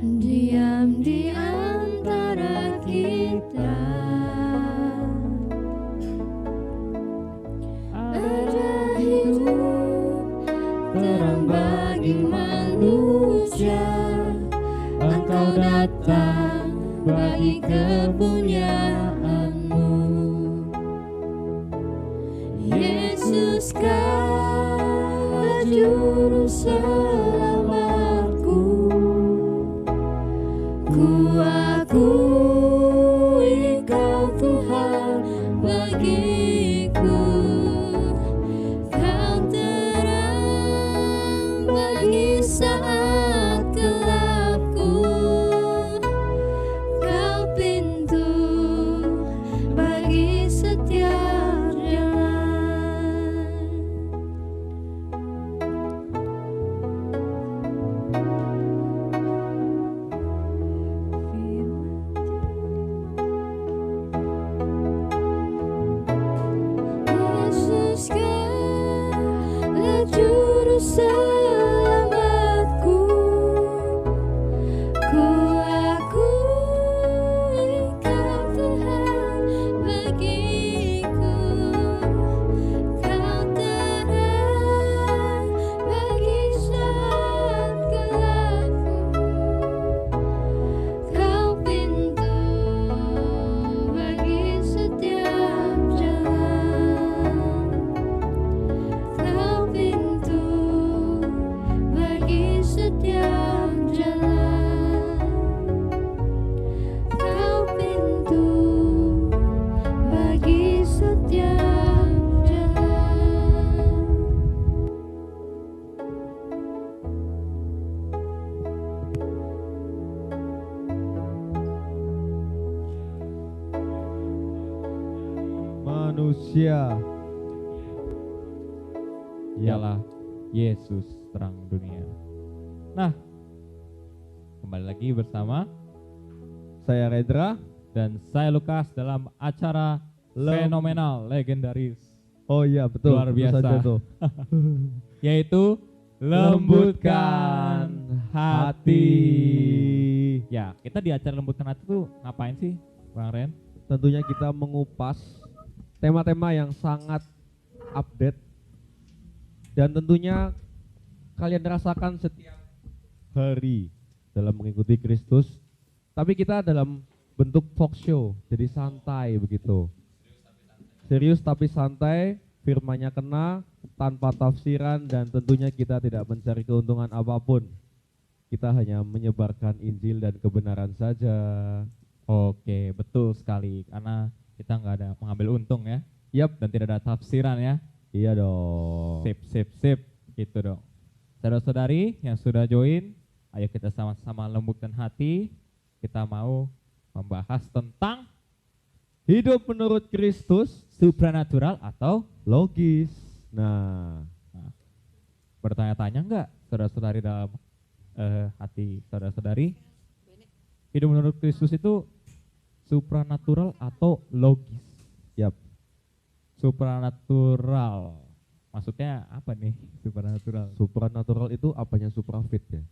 diam di antara kita. Ada hidup terang bagi manusia. Engkau datang bagi kepunyaanmu. Yesus kau juru selamatku. Ku akui kau Tuhan bagiku. Kau terang bagi saat gelapku. Kau pintu bagi setiap jalan. Yesus kau juru selamatku. Ku akui kau Tuhan bagiku. Kau terang bagi saat gelapku. Kau pintu bagi setiap jalan. Kau pintu bagi setiap jalan. Kau pintu bagi setiap jalan. Manusia Ialah Yesus terang dunia. Nah, kembali lagi bersama saya Redra. dan saya Lukas dalam acara fenomenal legendaris Oh iya betul. Luar betul biasa. saja tuh. yaitu Lembutkan Hati. Ya, kita di acara Lembutkan Hati tuh ngapain sih, Bang Ren? Tentunya kita mengupas tema-tema yang sangat update dan tentunya kalian rasakan setiap hari dalam mengikuti Kristus. Tapi kita dalam bentuk talk show, jadi santai begitu. Serius tapi santai, firman-Nya kena, tanpa tafsiran dan tentunya kita tidak mencari keuntungan apapun. Kita hanya menyebarkan Injil dan kebenaran saja. Oke, betul sekali. Karena kita nggak ada mengambil untung ya. Yap, Dan tidak ada tafsiran ya. iya dong. Sip. Gitu dong. Saudara-saudari yang sudah join, ayo kita sama-sama lembutkan hati. Kita mau membahas tentang Hidup menurut Kristus supranatural atau logis. Nah, bertanya-tanya enggak saudara-saudari dalam hati saudara-saudari? Hidup menurut Kristus itu supranatural atau logis? yap. Supranatural. Maksudnya apa nih supranatural? Supranatural itu apanya suprafit ya?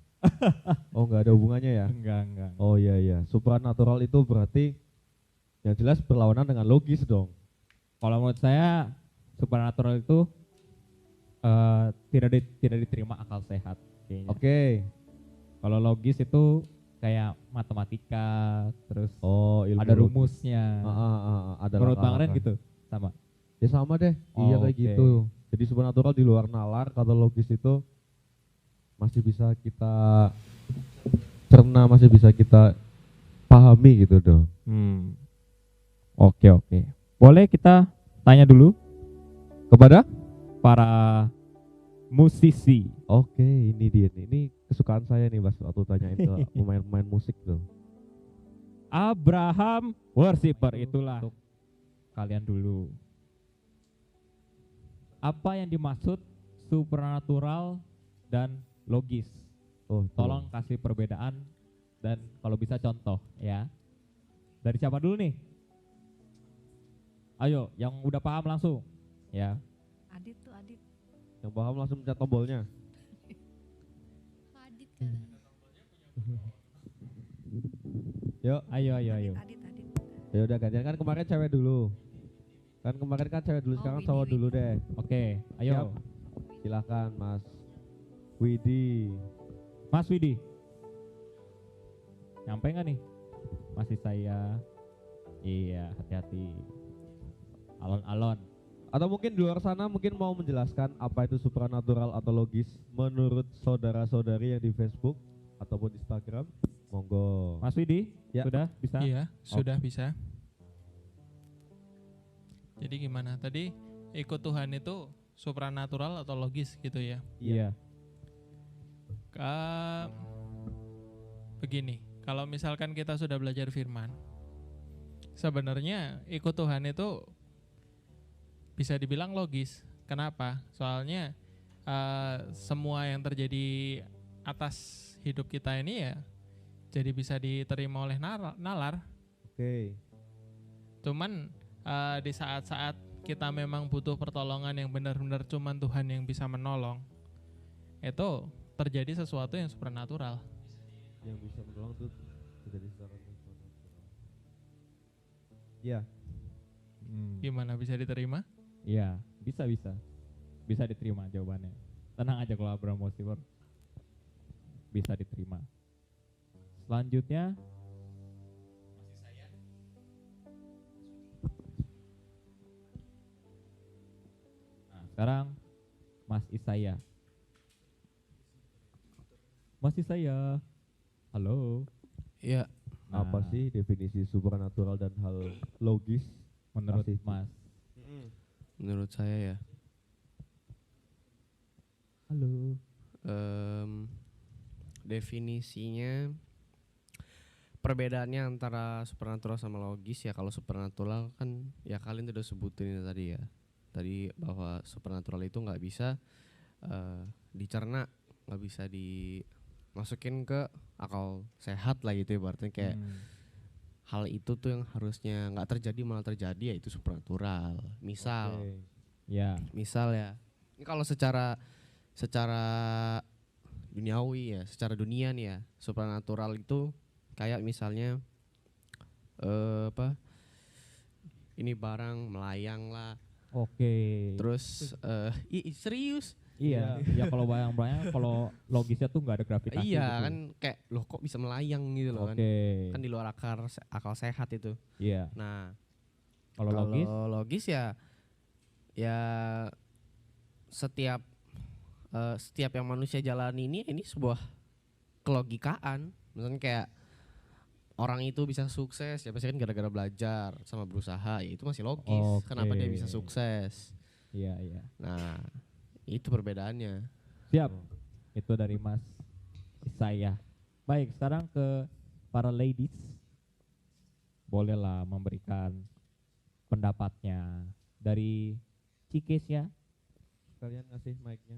Oh nggak ada hubungannya ya? Enggak. Oh iya. Supranatural itu berarti yang jelas berlawanan dengan logis dong. Kalau menurut saya supernatural itu tidak diterima akal sehat kayaknya. Oke. Kalau logis itu kayak matematika, terus Oh ilmu ada logis. rumusnya. Ada Menurut Bang Ren langkah-langkah. gitu, sama. Ya sama deh. Iya kayak Oke. gitu. Jadi supernatural di luar nalar, kalau logis itu masih bisa kita cerna, masih bisa kita pahami gitu dong. Oke. Boleh kita tanya dulu Kepada? para musisi. Oke, ini dia nih. Ini kesukaan saya nih Mas waktu tanyain ke pemain-pemain musik tuh. Abraham worshiper itulah kalian dulu. Apa yang dimaksud supernatural dan logis? Oh, Tolong kasih perbedaan dan kalau bisa contoh ya. Dari siapa dulu nih? Ayo, yang udah paham langsung. Ya. Adit. yang paham langsung pencet tombolnya. Adit kan. Yuk, Ayo. Adit. ya udah gantian kan kemarin cewek dulu. Kan kemarin kan cewek dulu, Oh, sekarang Widi, cowok Widi. dulu deh. Oke, ayo. Siap. Silakan Mas Widi. Mas Widi. Nyampe nggak nih? Masih saya. Iya, hati-hati. Alon-alon. Atau mungkin di luar sana mungkin mau menjelaskan apa itu supranatural atau logis menurut saudara-saudari yang di Facebook ataupun Instagram. Monggo. Mas Widi, Ya. sudah bisa? Iya, sudah bisa. Jadi gimana? Tadi ikut Tuhan itu supranatural atau logis gitu ya? Iya. Begini, kalau misalkan kita sudah belajar firman, sebenarnya ikut Tuhan itu bisa dibilang logis. Kenapa? Soalnya semua yang terjadi atas hidup kita ini ya jadi bisa diterima oleh nalar. Oke. Cuman di saat-saat kita memang butuh pertolongan yang benar-benar cuman Tuhan yang bisa menolong, itu terjadi sesuatu yang supranatural. Yang bisa menolong tuh terjadi secara supranatural. Iya. Gimana bisa diterima? Iya, bisa. Bisa diterima jawabannya. Tenang aja kalau Abraham Mosibor. Bisa diterima. Selanjutnya Nah, sekarang Mas Isaya. Mas Isaya. Halo. Iya, Apa Nah, sih definisi supranatural dan hal logis? menurut Kasih. Mas? menurut saya ya, Halo. definisinya perbedaannya antara supernatural sama logis ya. Kalau supernatural kan ya kalian udah sebutin tadi ya. Tadi bahwa supernatural itu nggak bisa dicerna, nggak bisa dimasukin ke akal sehat lah gitu ya. Berarti kayak hal itu tuh yang harusnya nggak terjadi malah terjadi, ya itu supernatural. Misal, Oke. Ya. misal ya, ini kalau secara duniawi ya, secara dunia nih ya, supernatural itu kayak misalnya ini barang melayang lah, Oke. terus serius, Iya, ya kalau bayang-bayang kalau logisnya tuh nggak ada gravitasi iya gitu. kan kayak loh kok bisa melayang gitu loh Oke. kan di luar akal sehat itu. Iya. Nah Kalau logis, logis ya setiap yang manusia jalani ini sebuah kelogikaan. Misalnya kayak orang itu bisa sukses ya pasti kan gara-gara belajar sama berusaha, ya itu masih logis. Oke. Kenapa dia bisa sukses? iya. Nah itu perbedaannya. Siap. Itu dari Mas Isaya. Baik, sekarang ke para ladies. Bolehlah memberikan pendapatnya dari Cikes ya. Kalian ngasih mic-nya.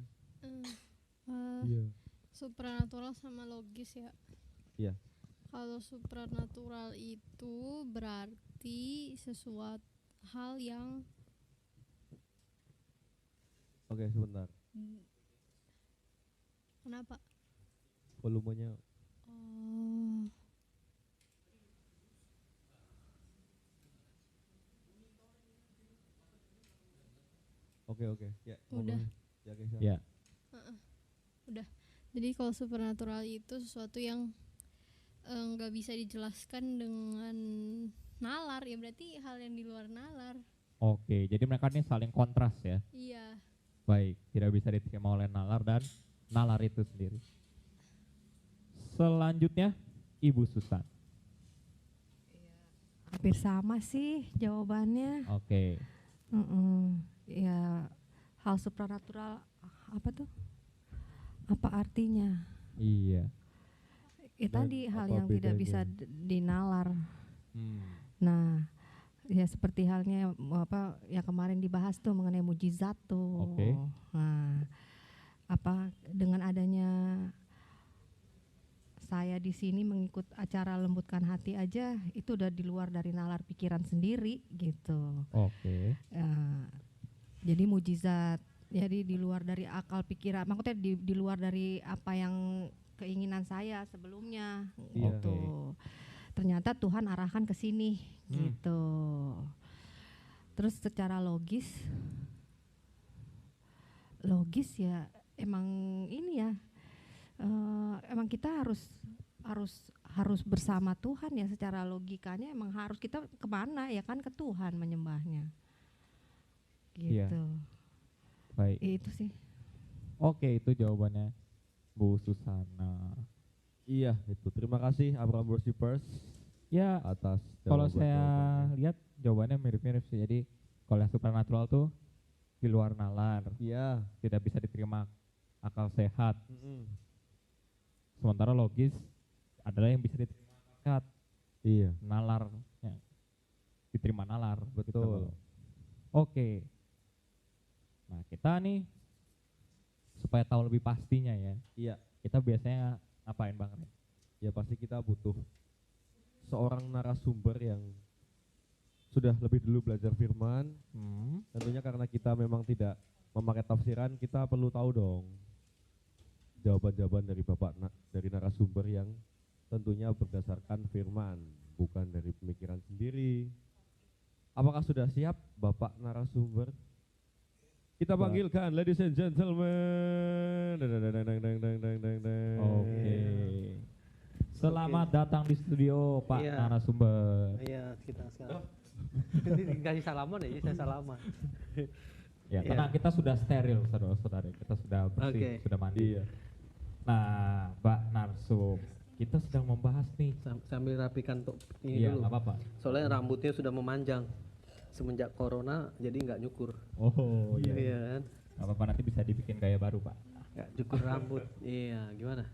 Supranatural sama logis ya. Iya. Kalau supranatural itu berarti sesuatu hal yang Oke, sebentar. kenapa? Volumenya Oh, oke. Ya, Udah. ngomong. Ya, guys. Ya. udah. Jadi kalau supernatural itu sesuatu yang nggak bisa dijelaskan dengan nalar, ya berarti hal yang di luar nalar. Oke, jadi mereka ini saling kontras ya. Iya. Baik, tidak bisa diterima oleh nalar dan nalar itu sendiri. Selanjutnya Ibu Susan. Hampir sama sih jawabannya. Oke. Ya, hal supranatural apa tuh? Apa artinya? Iya. Ya Dan tadi hal apa yang tidak bedanya? bisa dinalar. Nah, ya seperti halnya apa yang kemarin dibahas tuh mengenai mujizat tuh. Oke. Nah, apa dengan adanya saya di sini mengikut acara lembutkan hati aja itu udah di luar dari nalar pikiran sendiri gitu. Oke. Jadi mujizat, jadi di luar dari akal pikiran, maksudnya di luar dari apa yang keinginan saya sebelumnya Iya. gitu. ternyata Tuhan arahkan ke sini gitu. Terus secara logis ya emang ini ya, emang kita harus bersama Tuhan ya, secara logikanya emang harus kita kemana ya kan, ke Tuhan menyembahnya gitu. Iya. Baik. Itu sih. Oke, itu jawabannya Bu Susana. Iya, itu. Terima kasih Abraham Worshippers Ya, atas kalau saya jawaban-jawabannya. lihat jawabannya mirip-mirip sih. Jadi kalau yang supernatural tuh di luar nalar, Iya. tidak bisa diterima akal sehat. Mm-mm. Sementara logis adalah yang bisa diterima akal sehat. Iya, Nalar, ya, diterima nalar. gitu. betul. Oke. Nah, kita nih supaya tahu lebih pastinya ya, Iya, kita biasanya ngapain Bang Ren? ya pasti kita butuh seorang narasumber yang sudah lebih dulu belajar firman. Tentunya karena kita memang tidak memakai tafsiran, kita perlu tahu dong jawaban-jawaban dari dari narasumber yang tentunya berdasarkan firman, bukan dari pemikiran sendiri. Apakah sudah siap Bapak narasumber? Kita panggilkan, ladies and gentlemen. Oke. Selamat datang di studio Pak Iya. narasumber. Iya, kita sekarang. Ini dikasih salaman ya, jadi saya salaman. Ya, Iya. karena kita sudah steril saudara-saudara, kita sudah bersih, Oke. sudah mandi. Iya. Nah, Pak Narsum, kita sedang membahas nih. Sambil rapikan untuk ini Iya, dulu. nggak apa-apa. Soalnya rambutnya sudah memanjang. Semenjak corona jadi nggak nyukur. Oh iya. Iya kan? Nggak apa-apa, nanti bisa dibikin gaya baru Pak. Nggak cukur rambut. Iya, gimana?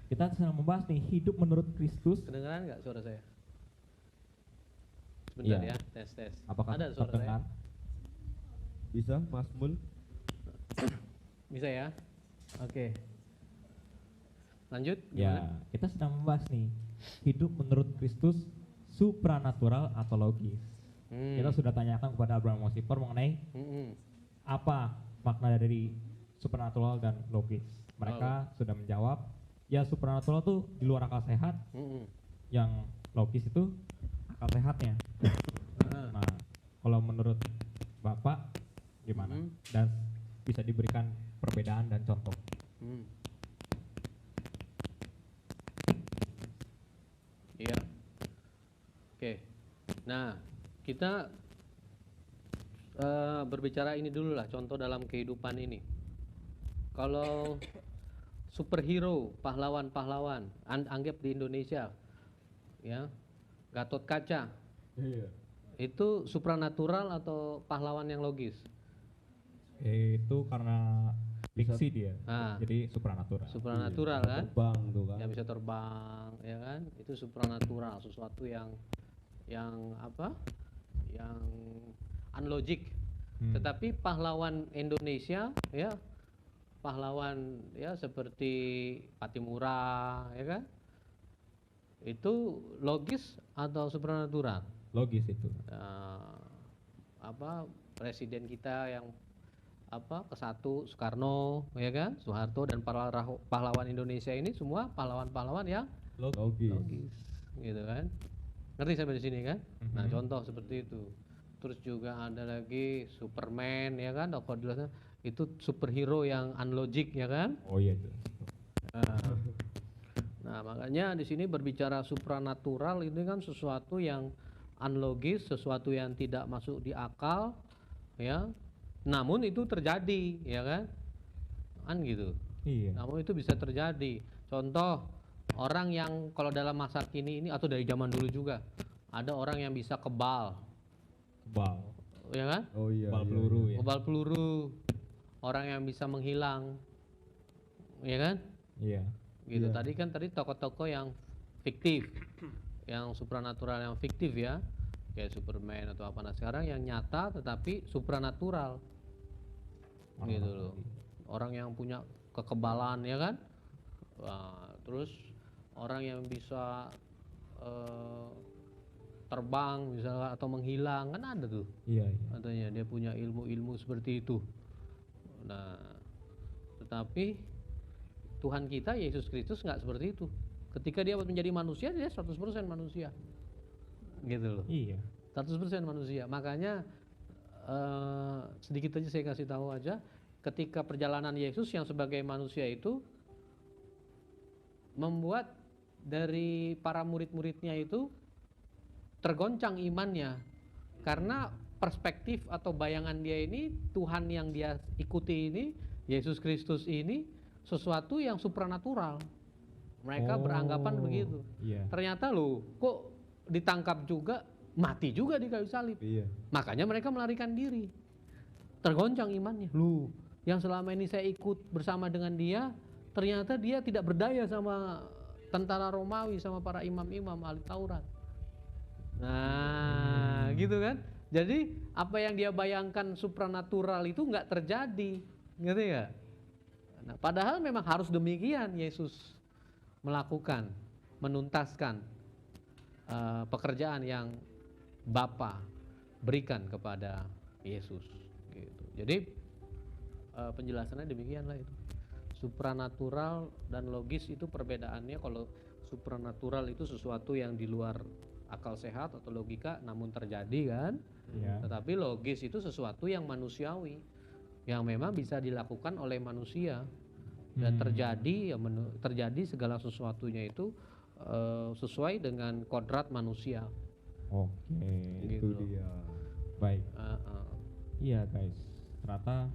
Kita sedang membahas nih hidup menurut Kristus. Kedengeran nggak suara saya? Sebentar Iya. ya, tes. Apakah Ada suara terdengar? saya? Bisa Mas Mul? Bisa ya? Oke. Lanjut, Ya, gimana? kita sedang membahas nih hidup menurut Kristus supranatural atau logis. Kita sudah tanyakan kepada Abraham Worshiper mengenai apa makna dari supernatural dan logis. Mereka sudah menjawab, ya supernatural tuh di luar akal sehat, yang logis itu akal sehatnya. Nah, kalau menurut Bapak gimana? Dan bisa diberikan perbedaan dan contoh. Iya. Oke. Nah, kita berbicara ini dulu lah, contoh dalam kehidupan ini. Kalau superhero, pahlawan-pahlawan, anggap di Indonesia, ya, Gatot Kaca, itu supranatural atau pahlawan yang logis? Itu karena fiksi dia, Ah. jadi supranatural. Supranatural kan? Terbang tuh kan. Yang bisa terbang, ya kan? Itu supranatural, sesuatu yang apa? Yang unlogic. Tetapi pahlawan Indonesia, ya, pahlawan ya seperti Patimura, ya kan? Itu logis atau supranatural? Logis itu. Apa presiden kita yang apa ke-1 Soekarno, ya kan? Soeharto dan para pahlawan Indonesia ini semua pahlawan-pahlawan yang Logis. logis, gitu kan? Ngerti sampai di sini kan? Nah, contoh seperti itu. Terus juga ada lagi Superman, ya kan? Itu superhero yang unlogic, ya kan? Oh iya itu. Nah, makanya di sini berbicara supranatural ini kan sesuatu yang unlogis, sesuatu yang tidak masuk di akal, ya. Namun itu terjadi, ya kan? Kan gitu. Iya. Namun itu bisa terjadi. Contoh orang yang kalau dalam masa kini ini atau dari zaman dulu juga ada orang yang bisa kebal, ya kan? Oh iya. Kebal iya, peluru iya. ya. Kebal peluru, orang yang bisa menghilang, ya kan? Iya. Gitu. Iya. Tadi tokoh-tokoh yang fiktif, yang supranatural yang fiktif ya, kayak Superman atau apa. Nah sekarang yang nyata tetapi supranatural, gitu loh. Orang yang punya kekebalan, ya kan? Wah, terus orang yang bisa terbang misalnya atau menghilang, kan ada tuh. Iya, iya. Katanya dia punya ilmu-ilmu seperti itu. Nah, tetapi Tuhan kita Yesus Kristus nggak seperti itu. Ketika dia menjadi manusia, dia 100% manusia. Gitu loh. Iya. 100% manusia. Makanya sedikit aja saya kasih tahu aja, ketika perjalanan Yesus yang sebagai manusia itu membuat dari para murid-muridnya itu tergoncang imannya, karena perspektif atau bayangan dia ini, Tuhan yang dia ikuti ini, Yesus Kristus ini sesuatu yang supranatural. Mereka beranggapan begitu. Iya. Ternyata loh, kok ditangkap juga, mati juga di kayu salib. Iya. Makanya mereka melarikan diri. Tergoncang imannya. Loh, yang selama ini saya ikut bersama dengan dia, ternyata dia tidak berdaya sama tentara Romawi, sama para imam-imam ahli Taurat. Nah, gitu kan? Jadi apa yang dia bayangkan supranatural itu nggak terjadi, ngerti nggak? Nah, padahal memang harus demikian Yesus melakukan, menuntaskan pekerjaan yang Bapa berikan kepada Yesus. Gitu. Jadi penjelasannya demikianlah itu. Supranatural dan logis itu perbedaannya. Kalau supranatural itu sesuatu yang di luar akal sehat atau logika namun terjadi kan. Iya. Tetapi logis itu sesuatu yang manusiawi, yang memang bisa dilakukan oleh manusia dan terjadi, ya terjadi segala sesuatunya itu sesuai dengan kodrat manusia. Oke, Itu Gitu. dia. baik. Iya guys, ternyata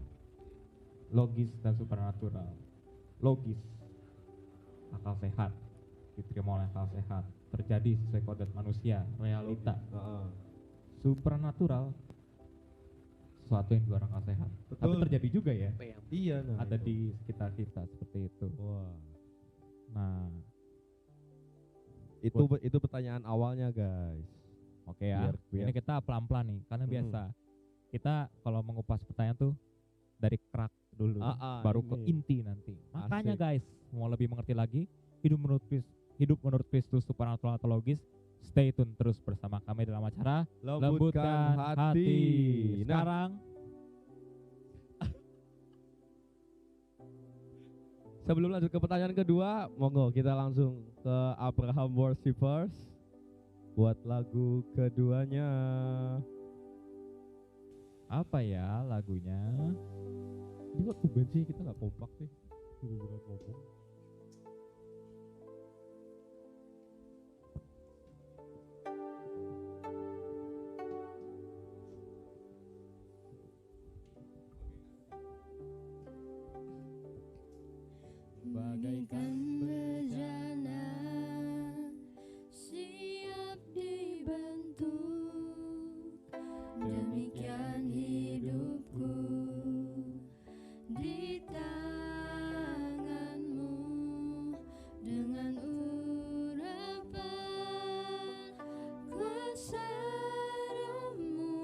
logis dan supernatural. Logis, akal sehat, diterima oleh akal sehat, terjadi sesuai kodrat manusia, realita. Heeh. Supernatural, sesuatu yang di luar akal sehat. Tapi Betul. terjadi juga ya, Apa yang Iya, nah. ada itu. di sekitar kita seperti itu. Wah. Nah, Itu pertanyaan awalnya, guys. oke ya. Biar- Ini kita pelan-pelan nih, karena biasa kita kalau mengupas pertanyaan tuh dari kerak dulu, baru ke ini. inti nanti. Makanya Asik. guys, mau lebih mengerti lagi hidup menurut Kristus supernatural atau logis, stay tune terus bersama kami dalam acara Lembutkan hati. Nah, Sekarang sebelum lanjut ke pertanyaan kedua, monggo kita langsung ke Abraham Worshippers buat lagu keduanya. apa ya lagunya? Ini kok tumben sih kita nggak kompak sih. Bener-bener ngomong. Bagaikan bejana siap dibentuk, demikian hidupku di tanganmu, dengan urapan kuasa rohmu,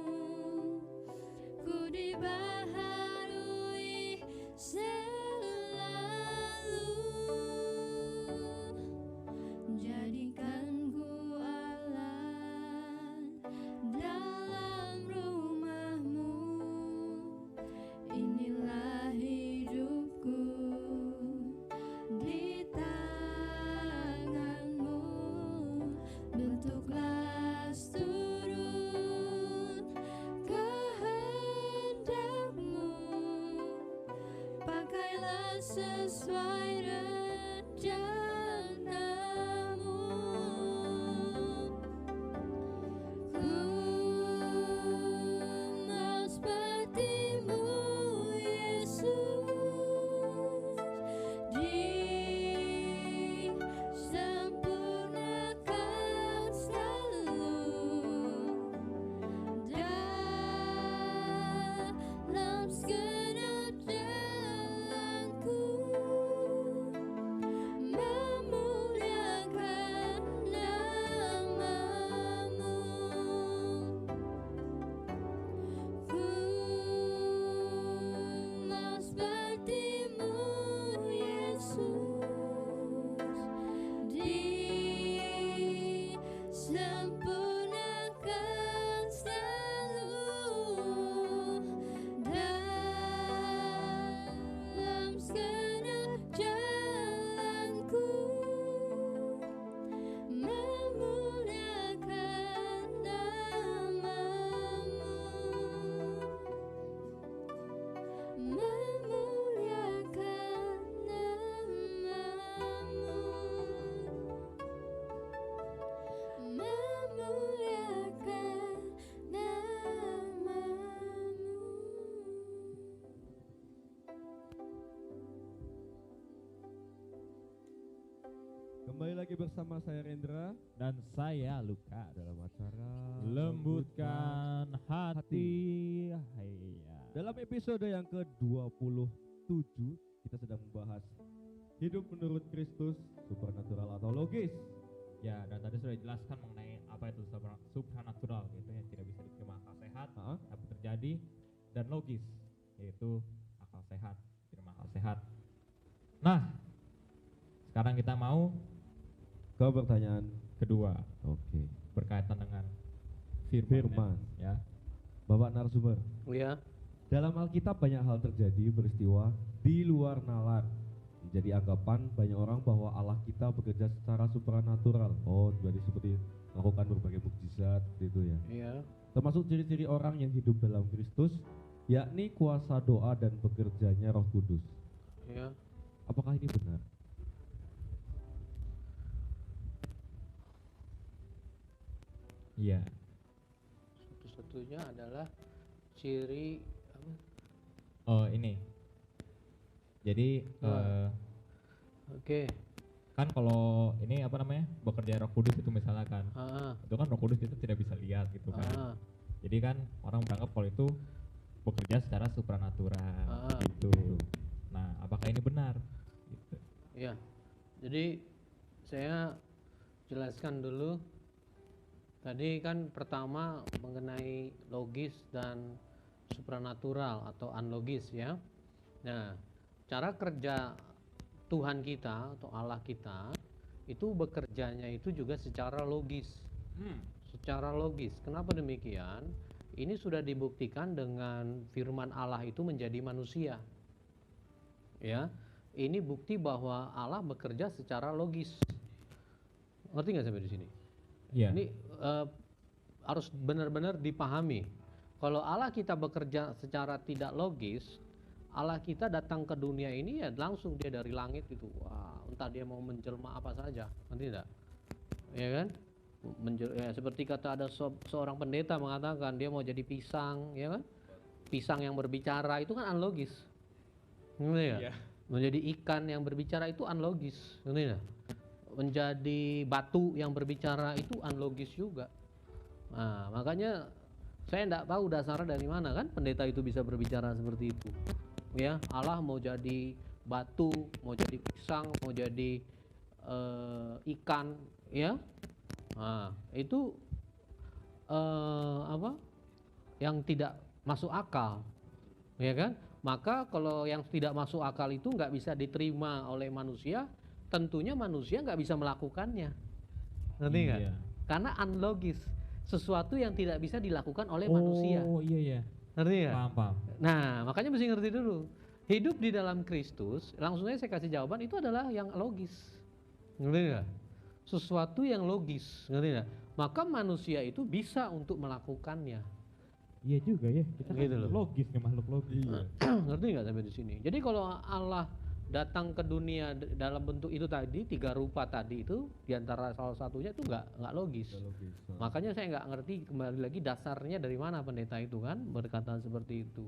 ku dibaharui jadikan ku Allah dalam rumahmu. Inilah hidupku di tanganmu. Bentuklah turut kehendakmu. Pakailah sesuai rencanamu. Ku mau sepertimu, Yesus, disempurnakan selalu dalam segenap jalanku, memuliakan namamu. Ku mau sepertimu, Yesus, disempurnakan selalu dalam segenap jalanku, Kembali lagi bersama saya Rendra Dan saya Luka. dalam acara Lembutkan hati. Iya. Dalam episode yang ke-27 kita sedang membahas hidup menurut Kristus, supernatural atau logis. Ya, dan tadi sudah dijelaskan mengenai apa itu supranatural, yaitu yang tidak bisa diterima akal sehat, dapat terjadi, dan logis, yaitu akal sehat, diterima akal sehat. Nah, sekarang kita mau Ke pertanyaan kedua, oke. berkaitan dengan Firman. ya. Bapak narasumber, Ya, dalam Alkitab banyak hal terjadi peristiwa di luar nalar. Jadi anggapan banyak orang bahwa Allah kita bekerja secara supranatural. Oh, jadi seperti melakukan berbagai mukjizat gitu ya. iya. Termasuk ciri-ciri orang yang hidup dalam Kristus, yakni kuasa doa dan bekerjanya Roh Kudus. Iya. Apakah ini benar? Iya. Satu-satunya adalah ciri apa? Oh, ini. Jadi Oke. kan kalau ini apa namanya, bekerja Roh Kudus itu misalnya kan, Ah, itu kan Roh Kudus kita tidak bisa lihat gitu kan. ah, Jadi kan orang menganggap kalau itu bekerja secara supranatural Ah. gitu. Nah, apakah ini benar? Gitu. iya. Jadi saya jelaskan dulu. Tadi kan pertama mengenai logis dan supranatural atau unlogis ya. Nah, cara kerja Tuhan kita atau Allah kita itu bekerjanya itu juga secara logis. Secara logis. Kenapa demikian? Ini sudah dibuktikan dengan firman Allah itu menjadi manusia. Ya. Ini bukti bahwa Allah bekerja secara logis. Ngerti nggak sampai di sini? Iya. Ini harus benar-benar dipahami. Kalau Allah kita bekerja secara tidak logis, Allah kita datang ke dunia ini ya langsung dia dari langit itu. Wah, entah dia mau menjelma apa saja, nanti enggak? Ya kan? Ya, seperti kata ada seorang pendeta mengatakan dia mau jadi pisang, ya kan? Pisang yang berbicara itu kan unlogis. Ngerti ya? Menjadi ikan yang berbicara itu unlogis, ngerti ya? Menjadi batu yang berbicara itu unlogis juga. Nah, makanya saya enggak tahu dasarnya dari mana kan pendeta itu bisa berbicara seperti itu. Ya, Allah mau jadi batu, mau jadi pisang, mau jadi ikan, ya. Nah, itu apa? Yang tidak masuk akal, ya kan? Maka kalau yang tidak masuk akal itu nggak bisa diterima oleh manusia, tentunya manusia nggak bisa melakukannya, ngerti nggak? Iya. Karena unlogis, sesuatu yang tidak bisa dilakukan oleh manusia, Oh, iya. ngerti nggak? Paham. Nah, makanya mesti ngerti dulu. Hidup di dalam Kristus, langsung aja saya kasih jawaban itu adalah yang logis. Ngerti nggak? Sesuatu yang logis, ngerti nggak? Maka manusia itu bisa untuk melakukannya. Iya juga ya. Kita kan Gitu loh. logis nih, makhluk logis. Ngerti nggak sampai di sini? Jadi kalau Allah datang ke dunia dalam bentuk itu tadi, 3 rupa tadi itu, diantara salah satunya itu nggak logis. Makanya saya nggak ngerti kembali lagi dasarnya dari mana pendeta itu kan berkata seperti itu.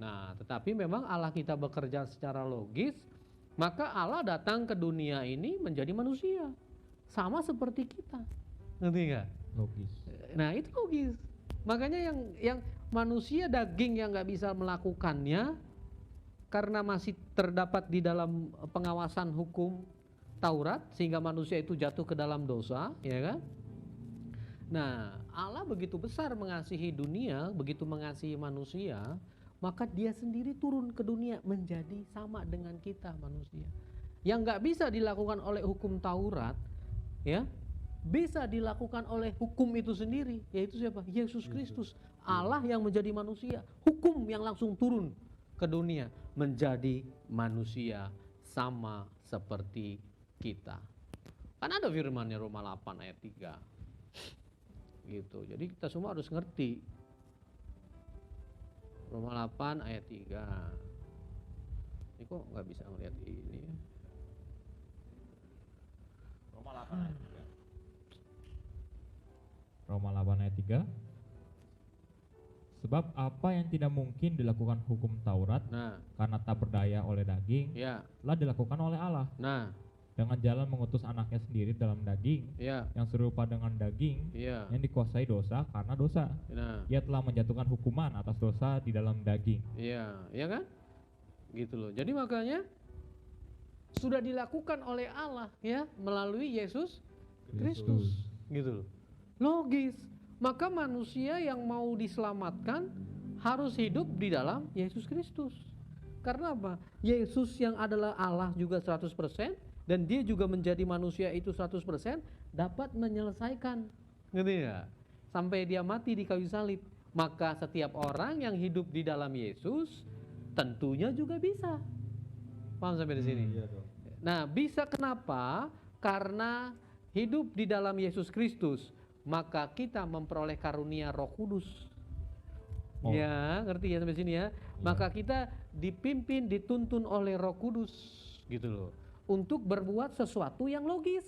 Nah, tetapi memang Allah kita bekerja secara logis, maka Allah datang ke dunia ini menjadi manusia, sama seperti kita, ngerti nggak? Logis. Nah, itu logis. Makanya yang manusia daging yang nggak bisa melakukannya karena masih terdapat di dalam pengawasan hukum Taurat sehingga manusia itu jatuh ke dalam dosa, ya kan? Nah, Allah begitu besar mengasihi dunia, begitu mengasihi manusia, maka dia sendiri turun ke dunia menjadi sama dengan kita manusia. Yang nggak bisa dilakukan oleh hukum Taurat, ya, bisa dilakukan oleh hukum itu sendiri, yaitu siapa? Yesus Kristus, Allah yang menjadi manusia, hukum yang langsung turun ke dunia menjadi manusia sama seperti kita. Kan ada firman-Nya Roma 8 ayat 3. Gitu. Jadi kita semua harus ngerti. Roma 8 ayat 3. Ini kok nggak bisa ngeliat ini ya? Roma 8 ayat 3. Roma 8 ayat 3. Sebab apa yang tidak mungkin dilakukan hukum Taurat Nah, karena tak berdaya oleh daging, ya. telah dilakukan oleh Allah. Nah, dengan jalan mengutus anaknya sendiri dalam daging Ya, yang serupa dengan daging iya. yang dikuasai dosa karena dosa. Nah, Ia telah menjatuhkan hukuman atas dosa di dalam daging. iya, iya kan? Gitu loh. Jadi makanya sudah dilakukan oleh Allah ya melalui Yesus Kristus. Gitu loh. Logis. Maka manusia yang mau diselamatkan harus hidup di dalam Yesus Kristus. Karena apa? Yesus yang adalah Allah juga 100% dan dia juga menjadi manusia itu 100% dapat menyelesaikan. Ngerti ya? Sampai dia mati di kayu salib. Maka setiap orang yang hidup di dalam Yesus tentunya juga bisa. Paham sampai di sini? Nah, bisa kenapa? Karena hidup di dalam Yesus Kristus, maka kita memperoleh karunia Roh Kudus. Oh. Ya, ngerti ya sampai sini ya? Maka kita dipimpin, dituntun oleh Roh Kudus, gitu loh, untuk berbuat sesuatu yang logis.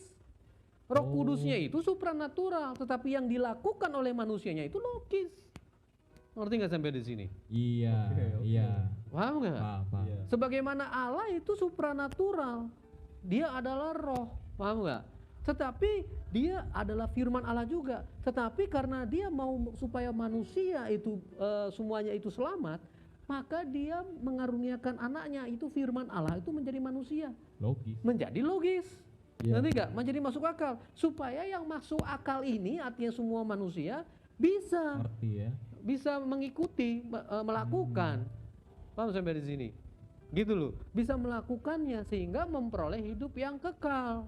Roh Kudusnya itu supranatural, tetapi yang dilakukan oleh manusianya itu logis. Ngerti nggak sampai di sini? Iya, iya. Paham nggak? Paham. Sebagaimana Allah itu supranatural, dia adalah roh, paham nggak? Tetapi dia adalah firman Allah juga. Tetapi karena dia mau supaya manusia itu semuanya itu selamat, maka dia mengaruniakan anaknya itu firman Allah itu menjadi manusia, Logis. menjadi logis. Nanti nggak? Menjadi masuk akal. Supaya yang masuk akal ini artinya semua manusia bisa Ngerti ya. bisa mengikuti, melakukan. Paham sampai di sini? Gitu loh. Bisa melakukannya sehingga memperoleh hidup yang kekal.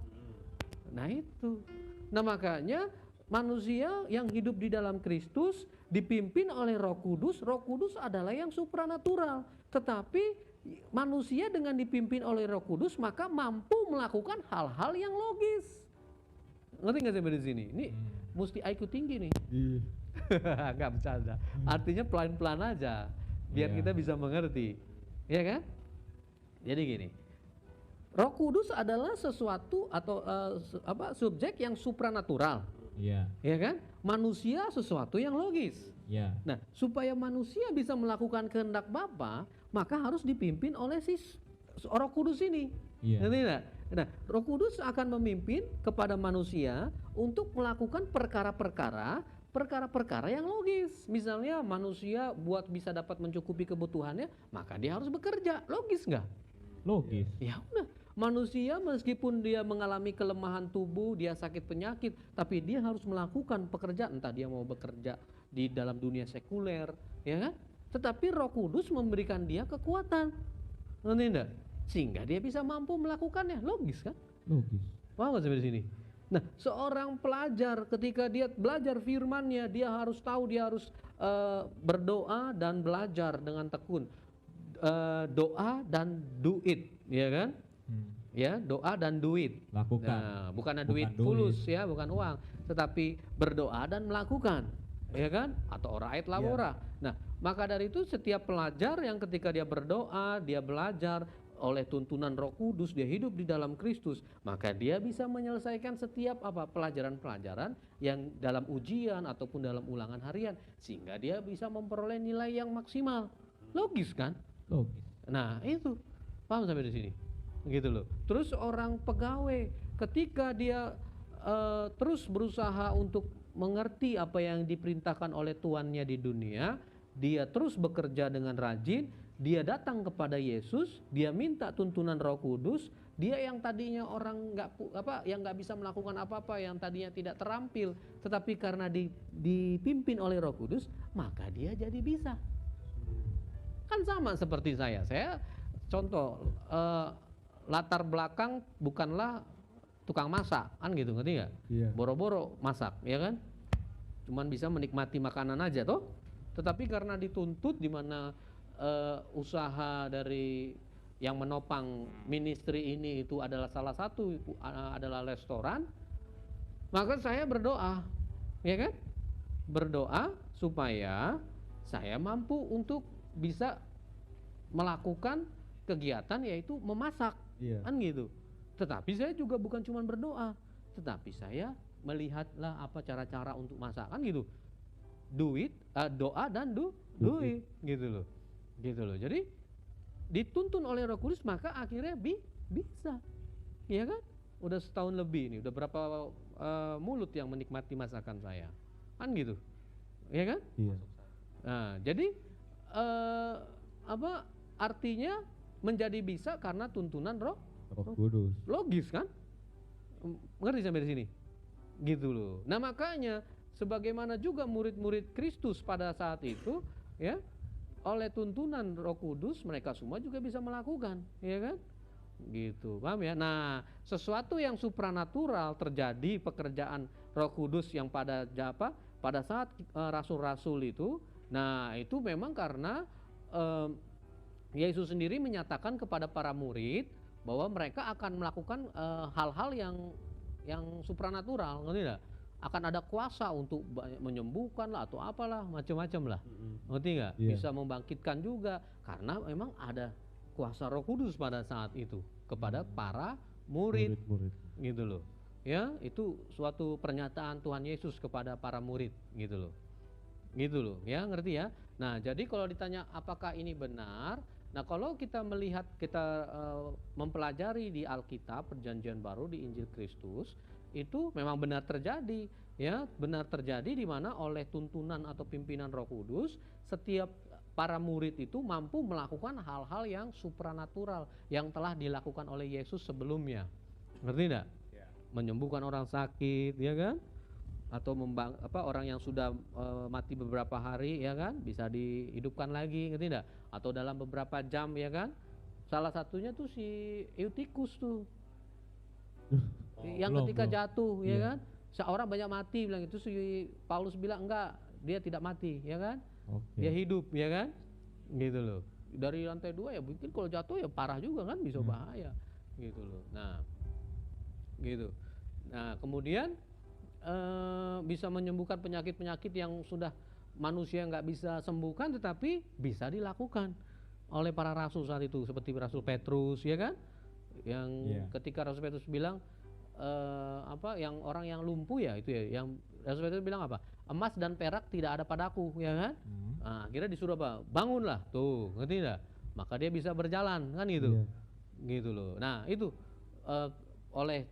Nah itu. Nah makanya manusia yang hidup di dalam Kristus dipimpin oleh Roh Kudus. Roh Kudus adalah yang supranatural. Tetapi manusia dengan dipimpin oleh Roh Kudus maka mampu melakukan hal-hal yang logis. Ngerti nggak sampai di sini? Ini mesti IQ tinggi nih. Nggak bercanda. Artinya pelan-pelan aja biar kita bisa mengerti. Ya kan? Jadi gini. Roh Kudus adalah sesuatu atau subjek yang supranatural. Iya. Ya kan? Manusia sesuatu yang logis. Iya. Nah, supaya manusia bisa melakukan kehendak Bapa, maka harus dipimpin oleh si Roh Kudus ini. Iya. Ngerti nggak? Nah, Roh Kudus akan memimpin kepada manusia untuk melakukan perkara-perkara yang logis. Misalnya manusia buat bisa dapat mencukupi kebutuhannya, maka dia harus bekerja. Logis nggak? Logis. Ya udah. Manusia meskipun dia mengalami kelemahan tubuh, dia sakit penyakit, tapi dia harus melakukan pekerjaan. Entah dia mau bekerja di dalam dunia sekuler, ya kan? Tetapi Roh Kudus memberikan dia kekuatan. Ngerti enggak? Sehingga dia bisa mampu melakukannya. Logis kan? Logis. Paham nggak sampai sini? Nah, seorang pelajar ketika dia belajar firman-Nya, dia harus tahu, dia harus berdoa dan belajar dengan tekun. Doa dan do it, ya kan? Ya, doa dan duit. Lakukan. Nah, bukan Bukan duit fulus ya, bukan uang, tetapi berdoa dan melakukan, ya kan? Atau orait labora. Nah, maka dari itu setiap pelajar yang ketika dia berdoa, dia belajar oleh tuntunan Roh Kudus, dia hidup di dalam Kristus, maka dia bisa menyelesaikan setiap pelajaran-pelajaran yang dalam ujian ataupun dalam ulangan harian, sehingga dia bisa memperoleh nilai yang maksimal. Logis kan? Logis. Nah, itu. Paham sampai di sini? Gitu loh. Terus orang pegawai ketika dia terus berusaha untuk mengerti apa yang diperintahkan oleh tuannya di dunia, dia terus bekerja dengan rajin, dia datang kepada Yesus, dia minta tuntunan Roh Kudus, dia yang tadinya orang yang nggak bisa melakukan apa-apa, yang tadinya tidak terampil, tetapi karena dipimpin oleh Roh Kudus, maka dia jadi bisa. Kan sama seperti saya contoh latar belakang bukanlah tukang masak, kan gitu, ngerti nggak? Iya. Boro-boro masak, ya kan? Cuman bisa menikmati makanan aja toh. Tetapi karena dituntut di mana usaha dari yang menopang ministry ini itu adalah salah satu adalah restoran, maka saya berdoa, ya kan? Berdoa supaya saya mampu untuk bisa melakukan kegiatan yaitu memasak. Iya. Kan gitu. Tetapi saya juga bukan cuma berdoa, tetapi saya melihatlah apa cara-cara untuk masak, kan gitu. Doa dan do it, gitu loh. Gitu loh. Jadi dituntun oleh Roh Kudus maka akhirnya bisa. Ya kan? udah setahun lebih nih, udah berapa mulut yang menikmati masakan saya, kan gitu, ya kan? Iya. Nah, jadi apa artinya menjadi bisa karena tuntunan Roh Roh Kudus. logis kan? Ngerti sampai di sini? Gitu loh. Nah, makanya sebagaimana juga murid-murid Kristus pada saat itu, ya, oleh tuntunan Roh Kudus mereka semua juga bisa melakukan, ya kan? Gitu, paham ya? Nah, sesuatu yang supranatural terjadi pekerjaan Roh Kudus yang pada saat rasul-rasul itu, nah itu memang karena Yesus sendiri menyatakan kepada para murid bahwa mereka akan melakukan hal-hal yang supranatural, ngerti nggak? Akan ada kuasa untuk menyembuhkan lah atau apalah macam-macam lah, ngerti nggak? Iya. Bisa membangkitkan juga karena memang ada kuasa Roh Kudus pada saat itu kepada para murid, gitu loh. Ya, itu suatu pernyataan Tuhan Yesus kepada para murid, gitu loh. Ya, ngerti ya? Nah, jadi kalau ditanya apakah ini benar, nah kalau kita melihat, kita mempelajari di Alkitab Perjanjian Baru di Injil Kristus, itu memang benar terjadi, ya, benar terjadi di mana oleh tuntunan atau pimpinan Roh Kudus setiap para murid itu mampu melakukan hal-hal yang supranatural yang telah dilakukan oleh Yesus sebelumnya. Ngerti enggak? Menyembuhkan orang sakit, ya kan? Atau orang yang sudah mati beberapa hari, ya kan? Bisa dihidupkan lagi, ngerti enggak? Atau dalam beberapa jam, ya kan? Salah satunya tuh si Eutikus tuh. Yang ketika jatuh, ya kan? Seorang banyak mati bilang itu, si Paulus bilang enggak, dia tidak mati, ya kan? Dia hidup, ya kan? Gitu loh. Dari lantai 2 ya mungkin kalau jatuh ya parah juga kan, bisa bahaya, gitu loh. Nah, gitu. Nah, kemudian bisa menyembuhkan penyakit-penyakit yang sudah manusia nggak bisa sembuhkan, tetapi bisa dilakukan oleh para rasul saat itu, seperti Rasul Petrus, ya kan? Yang ketika Rasul Petrus bilang yang orang yang lumpuh ya itu ya, yang Rasul Petrus bilang apa? Emas dan perak tidak ada padaku, ya kan? Nah, akhirnya disuruh apa? Bangunlah, tuh, ngerti enggak? Maka dia bisa berjalan, kan gitu. Gitu loh. Nah, itu oleh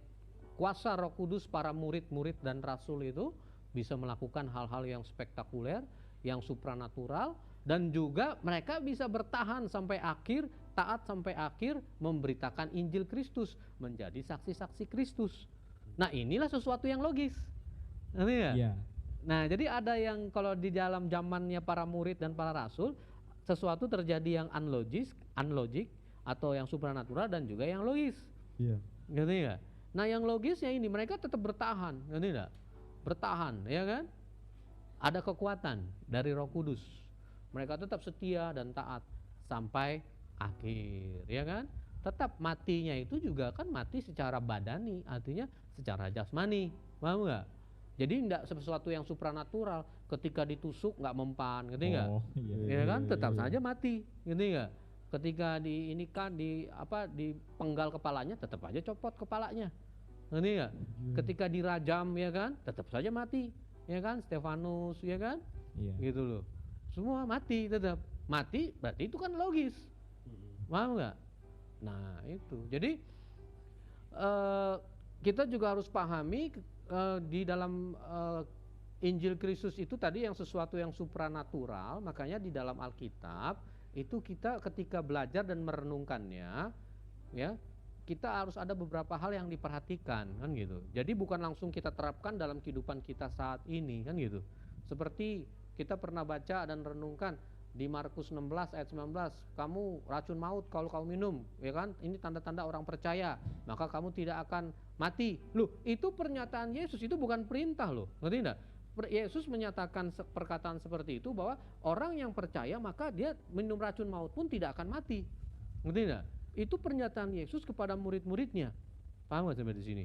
kuasa Roh Kudus para murid-murid dan rasul itu bisa melakukan hal-hal yang spektakuler, yang supranatural, dan juga mereka bisa bertahan sampai akhir, taat sampai akhir, memberitakan Injil Kristus, menjadi saksi-saksi Kristus. Nah, inilah sesuatu yang logis. Ngerti nggak? Nah, jadi ada yang kalau di dalam zamannya para murid dan para rasul, sesuatu terjadi yang unlogic atau yang supranatural, dan juga yang logis. Ngerti nggak? Nah, yang logisnya ini mereka tetap bertahan, ngerti nggak? Bertahan, ya kan? Ada kekuatan dari Roh Kudus. Mereka tetap setia dan taat sampai akhir, ya kan? Tetap matinya itu juga kan mati secara badani, artinya secara jasmani, paham nggak? Jadi tidak sesuatu yang supranatural, ketika ditusuk nggak mempan, ngerti nggak? Ya kan, tetap saja mati, ngerti nggak? Ketika dipenggal kepalanya, tetap aja copot kepalanya, ngerti nggak? Ketika dirajam, ya kan, tetap saja mati, ya kan? Stefanus, ya kan? Gitu loh. Semua mati, tetap mati, berarti itu kan logis, paham nggak? Nah itu, jadi kita juga harus pahami di dalam Injil Kristus itu tadi yang sesuatu yang supranatural, makanya di dalam Alkitab itu kita ketika belajar dan merenungkannya, ya, kita harus ada beberapa hal yang diperhatikan, kan gitu. Jadi bukan langsung kita terapkan dalam kehidupan kita saat ini, kan gitu. Seperti kita pernah baca dan renungkan di Markus 16 ayat 19, kamu racun maut kalau kamu minum, ya kan? Ini tanda-tanda orang percaya, maka kamu tidak akan mati. Loh, itu pernyataan Yesus, itu bukan perintah loh, ngerti enggak? Yesus menyatakan perkataan seperti itu bahwa orang yang percaya maka dia minum racun maut pun tidak akan mati, ngerti enggak? Itu pernyataan Yesus kepada murid-muridnya. Paham nggak sampai di sini?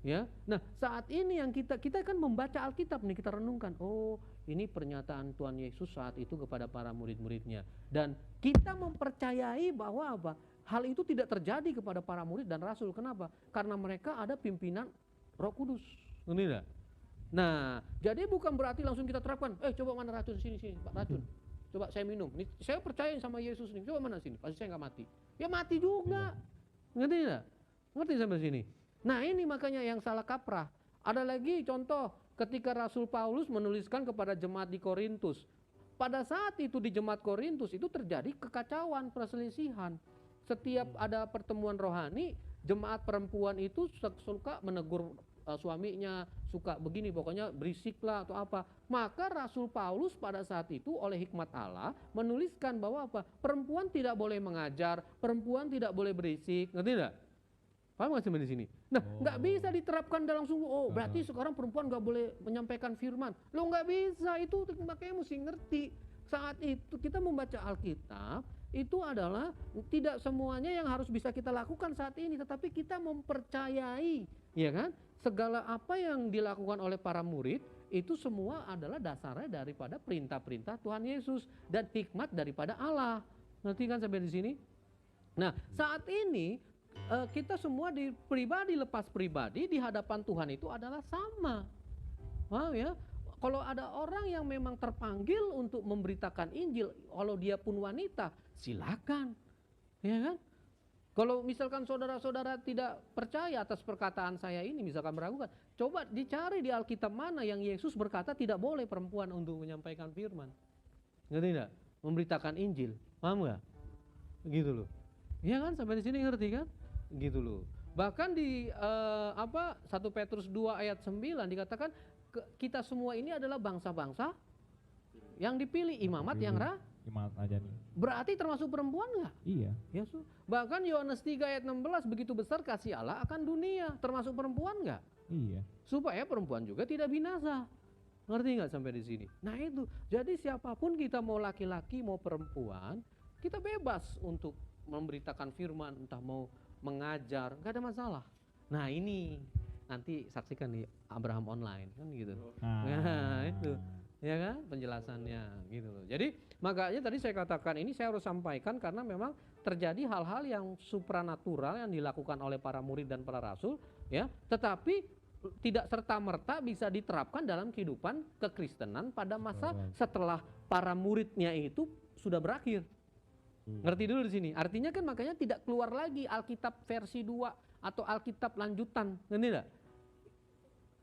Ya. Nah, saat ini yang kita kan membaca Alkitab nih, kita renungkan, oh, ini pernyataan Tuhan Yesus saat itu kepada para murid-muridnya, dan kita mempercayai bahwa apa? Hal itu tidak terjadi kepada para murid dan rasul. Kenapa? Karena mereka ada pimpinan Roh Kudus. Ngerti nggak? Nah, jadi bukan berarti langsung kita terapkan, coba mana racun, sini Pak, racun. Coba saya minum. Nih, saya percaya sama Yesus nih. Coba mana sini? Pasti saya nggak mati. Ya mati juga. Ngerti nggak? Ngerti sampai sini? Nah ini makanya yang salah kaprah. Ada lagi contoh ketika Rasul Paulus menuliskan kepada jemaat di Korintus. Pada saat itu di jemaat Korintus itu terjadi kekacauan, perselisihan. Setiap ada pertemuan rohani, jemaat perempuan itu suka menegur suaminya, suka begini, pokoknya berisik lah atau apa. Maka Rasul Paulus pada saat itu oleh hikmat Allah menuliskan bahwa apa? Perempuan tidak boleh mengajar, perempuan tidak boleh berisik, ngerti tidak? Paham nggak sampai di sini? Nah, nggak bisa diterapkan dalam sungguh. Oh, berarti sekarang perempuan nggak boleh menyampaikan firman. Lo nggak bisa, itu makanya mesti ngerti. Saat itu kita membaca Alkitab itu adalah tidak semuanya yang harus bisa kita lakukan saat ini, tetapi kita mempercayai, ya kan? Segala apa yang dilakukan oleh para murid itu semua adalah dasarnya daripada perintah-perintah Tuhan Yesus dan hikmat daripada Allah. Ngerti kan sampai di sini? Nah, saat ini kita semua di pribadi lepas pribadi di hadapan Tuhan itu adalah sama. Wow ya. Kalau ada orang yang memang terpanggil untuk memberitakan Injil, kalau dia pun wanita, silakan. Ya kan? Kalau misalkan saudara-saudara tidak percaya atas perkataan saya ini, misalkan meragukan, coba dicari di Alkitab mana yang Yesus berkata tidak boleh perempuan untuk menyampaikan firman. Ngerti tidak? Memberitakan Injil. Paham nggak? Gitu loh. Ya kan, sampai di sini ngerti kan? Gitu loh. Bahkan di 1 Petrus 2 ayat 9 dikatakan kita semua ini adalah bangsa-bangsa yang dipilih, imamat yang Imamat aja nih. berarti termasuk perempuan nggak? Iya. Yesus. Bahkan Yohanes 3 ayat 16 begitu besar kasih Allah akan dunia, termasuk perempuan nggak? Iya. Supaya perempuan juga tidak binasa. Ngerti nggak sampai di sini? Nah itu, jadi siapapun kita mau laki-laki mau perempuan, kita bebas untuk memberitakan firman, entah mau mengajar, nggak ada masalah. Nah ini nanti saksikan di Abraham Online kan gitu. Nah itu, ya kan penjelasannya gitu loh. Jadi makanya tadi saya katakan ini saya harus sampaikan karena memang terjadi hal-hal yang supranatural yang dilakukan oleh para murid dan para rasul, ya. Tetapi tidak serta-merta bisa diterapkan dalam kehidupan kekristenan pada masa setelah para muridnya itu sudah berakhir. Ngerti dulu di sini. Artinya kan makanya tidak keluar lagi Alkitab versi 2 atau Alkitab lanjutan, ngerti enggak?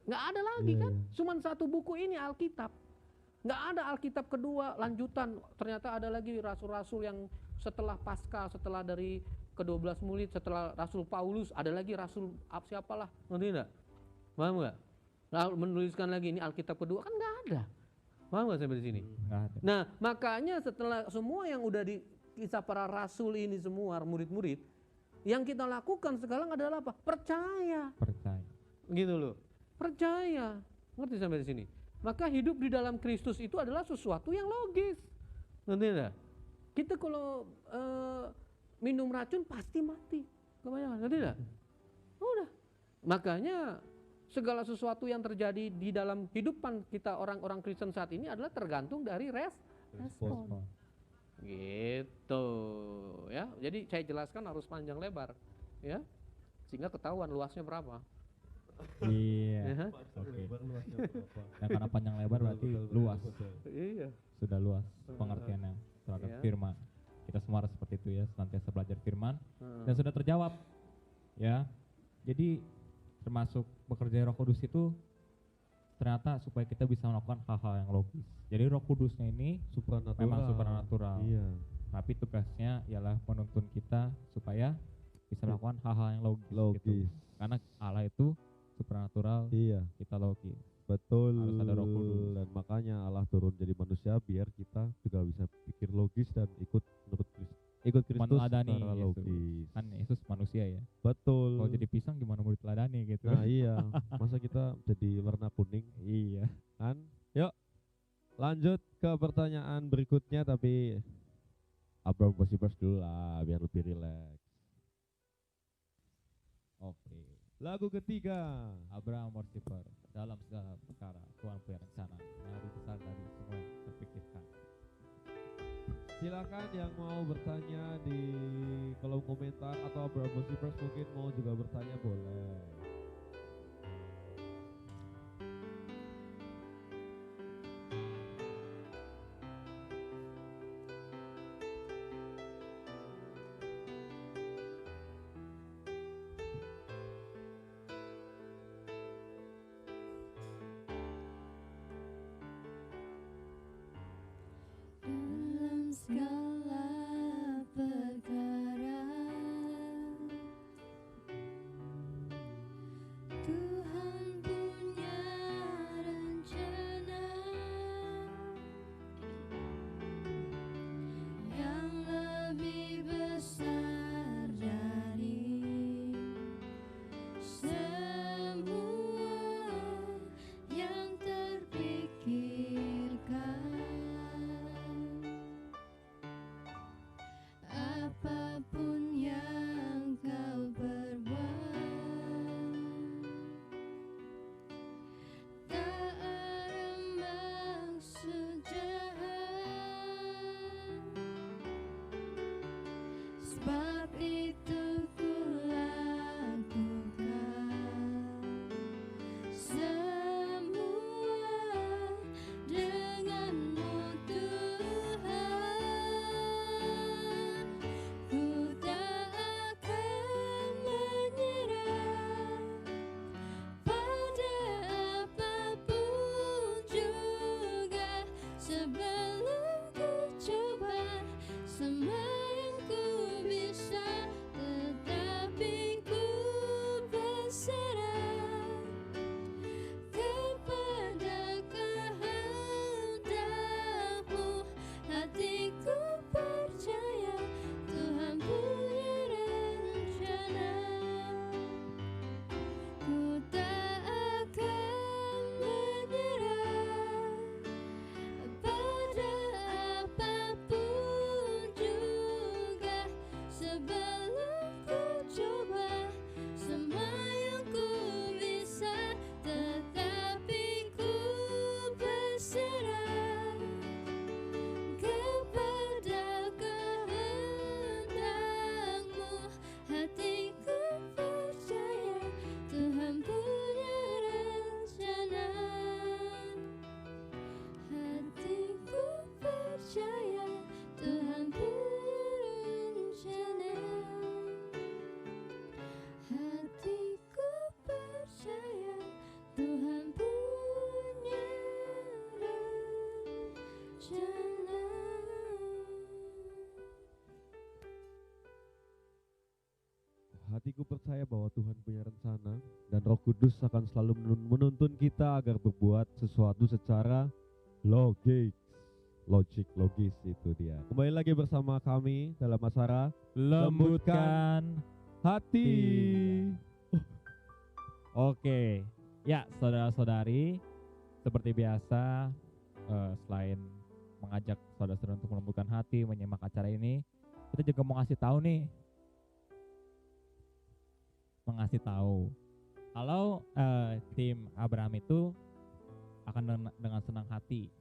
Nggak ada lagi kan? Cuman satu buku ini Alkitab. Nggak ada Alkitab kedua lanjutan. Ternyata ada lagi rasul-rasul yang setelah Paskah, setelah dari ke-12 murid, setelah Rasul Paulus, ada lagi rasul siapalah, ngerti enggak? Paham nggak? Lalu menuliskan lagi ini Alkitab kedua, kan nggak ada. Paham nggak sampai di sini? Nggak ada. Nah makanya setelah semua yang udah di kisah para rasul ini semua murid-murid, yang kita lakukan sekarang adalah apa? Percaya. Percaya. Gitu loh. Percaya. Ngerti sampai di sini? Maka hidup di dalam Kristus itu adalah sesuatu yang logis. Ngerti enggak? Kita kalau minum racun pasti mati. Kebanyakan, ngerti enggak? Udah. Makanya segala sesuatu yang terjadi di dalam kehidupan kita orang-orang Kristen saat ini adalah tergantung dari respon. Gitu ya. Jadi saya jelaskan harus panjang lebar ya. Sehingga ketahuan luasnya berapa. Iya. Oke. Nah, karena panjang lebar berarti luas. Iya. Sudah luas pengertiannya terhadap Iya. firman. Kita semua harus seperti itu ya, senantiasa belajar firman dan sudah terjawab. Ya. Jadi termasuk bekerja Roh Kudus itu ternyata supaya kita bisa melakukan hal-hal yang logis. Jadi Roh Kudusnya ini memang supranatural. Iya. Tapi tugasnya ialah menuntun kita supaya bisa melakukan hal-hal yang logis. Gitu. Karena Allah itu supranatural, Iya. kita logis. Betul. Harus ada Roh Kudus. Dan makanya Allah turun jadi manusia biar kita juga bisa pikir logis dan ikut Kristus Meneladani secara Yesus. logis. Kan Yesus manusia ya. Betul. Kalau jadi pisang gimana mau diteladani gitu. Nah iya, masa kita jadi warna kuning Iya. kan? Yuk lanjut ke pertanyaan berikutnya, tapi Abraham Worshippers dulu lah biar lebih rileks. Oke. Lagu ketiga, Abraham Worshipper, dalam segala perkara Tuhan punya rencana yang lebih besar dari semua yang terpikirkan. silakan yang mau bertanya di kolom komentar atau Abraham Worshippers mungkin mau juga bertanya boleh. percaya bahwa Tuhan punya rencana dan Roh Kudus akan selalu menuntun kita agar berbuat sesuatu secara logis. Logis itu dia. Kembali lagi bersama kami dalam acara Lembutkan Hati. Oke, ya saudara-saudari, seperti biasa, selain mengajak saudara-saudara untuk melembutkan hati, menyimak acara ini, kita juga mau ngasih tahu nih, kalau tim Abraham itu akan dengan senang hati,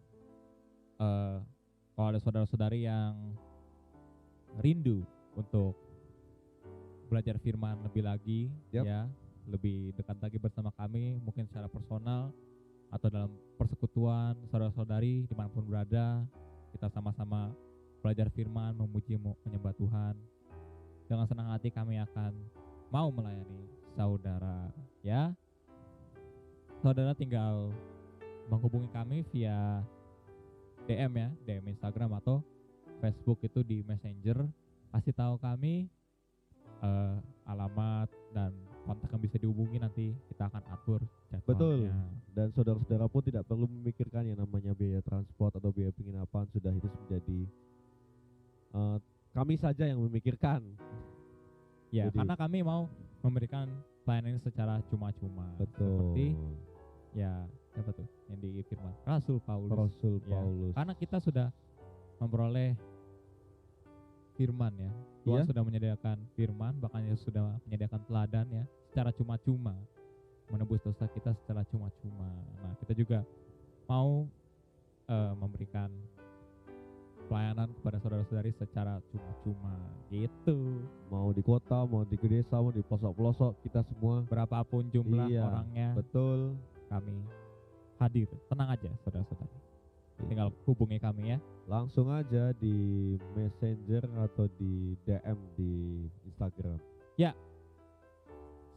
kalau ada saudara-saudari yang rindu untuk belajar firman lebih lagi, Yap. ya, lebih dekat lagi bersama kami, mungkin secara personal atau dalam persekutuan saudara-saudari dimanapun berada, kita sama-sama belajar firman, memuji, menyembah Tuhan. Dengan senang hati kami akan mau melayani saudara, ya. Saudara tinggal menghubungi kami via DM ya, DM Instagram atau Facebook itu di Messenger, kasih tahu kami alamat dan kontak yang bisa dihubungi, nanti kita akan atur jadwalnya. Betul. Dan saudara-saudara pun tidak perlu memikirkan yang namanya biaya transport atau biaya penginapan, sudah itu menjadi kami saja yang memikirkan. Ya, Jadi- karena kami mau memberikan pelayanan ini secara cuma-cuma. Betul. Seperti ya, siapa tuh yang di firman? Rasul Paulus. Rasul Ya, Paulus. karena kita sudah memperoleh firman ya. Tuhan Iya. sudah menyediakan firman, bahkan Yesus sudah menyediakan teladan ya, secara cuma-cuma, menebus dosa kita secara cuma-cuma. Nah, kita juga mau memberikan pelayanan kepada saudara-saudari secara cuma-cuma gitu. Mau di kota, mau di desa, mau di pelosok-pelosok, kita semua Berapapun jumlah Iya, orangnya, betul. kami hadir. Tenang aja saudara-saudari. Tinggal hubungi kami ya. Langsung aja di Messenger atau di DM di Instagram.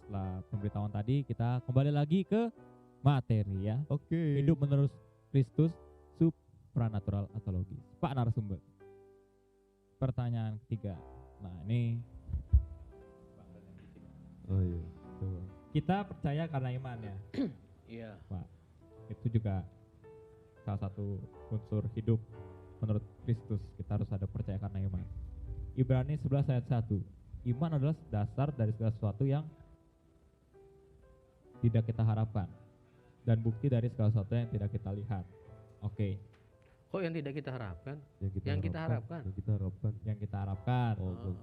Setelah pemberitahuan tadi, kita kembali lagi ke materi ya. Oke. Hidup menurut Kristus, supranatural atau logis. Pak narasumber, pertanyaan ketiga. Nah, ini Oh iya. Coba. kita percaya karena iman ya, Iya. Pak. Itu juga salah satu unsur hidup menurut Kristus. Kita harus ada percaya karena iman. Ibrani 11 ayat 1. Iman adalah dasar dari segala sesuatu yang tidak kita harapkan dan bukti dari segala sesuatu yang tidak kita lihat. Oke, Kok yang tidak kita harapkan? Yang kita Yang kita harapkan. Yang kita harapkan. yang kita harapkan. Oh, Heeh.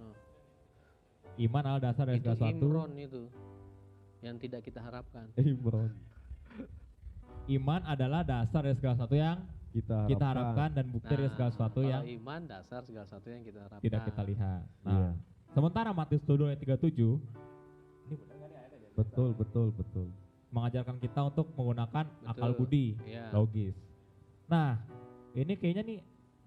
Iman adalah dasar dari Itu segala sesuatu. Imron itu yang tidak kita harapkan. Imron. Iman adalah dasar dari segala sesuatu yang kita harapkan dan bukti dari segala sesuatu kalau yang iman dasar segala sesuatu yang kita harapkan. tidak kita lihat. Iya. Nah, sementara Matius 2 ayat 37 Betul, betul, betul. mengajarkan kita untuk menggunakan akal Betul. budi, Iya. logis. Nah, ini kayaknya nih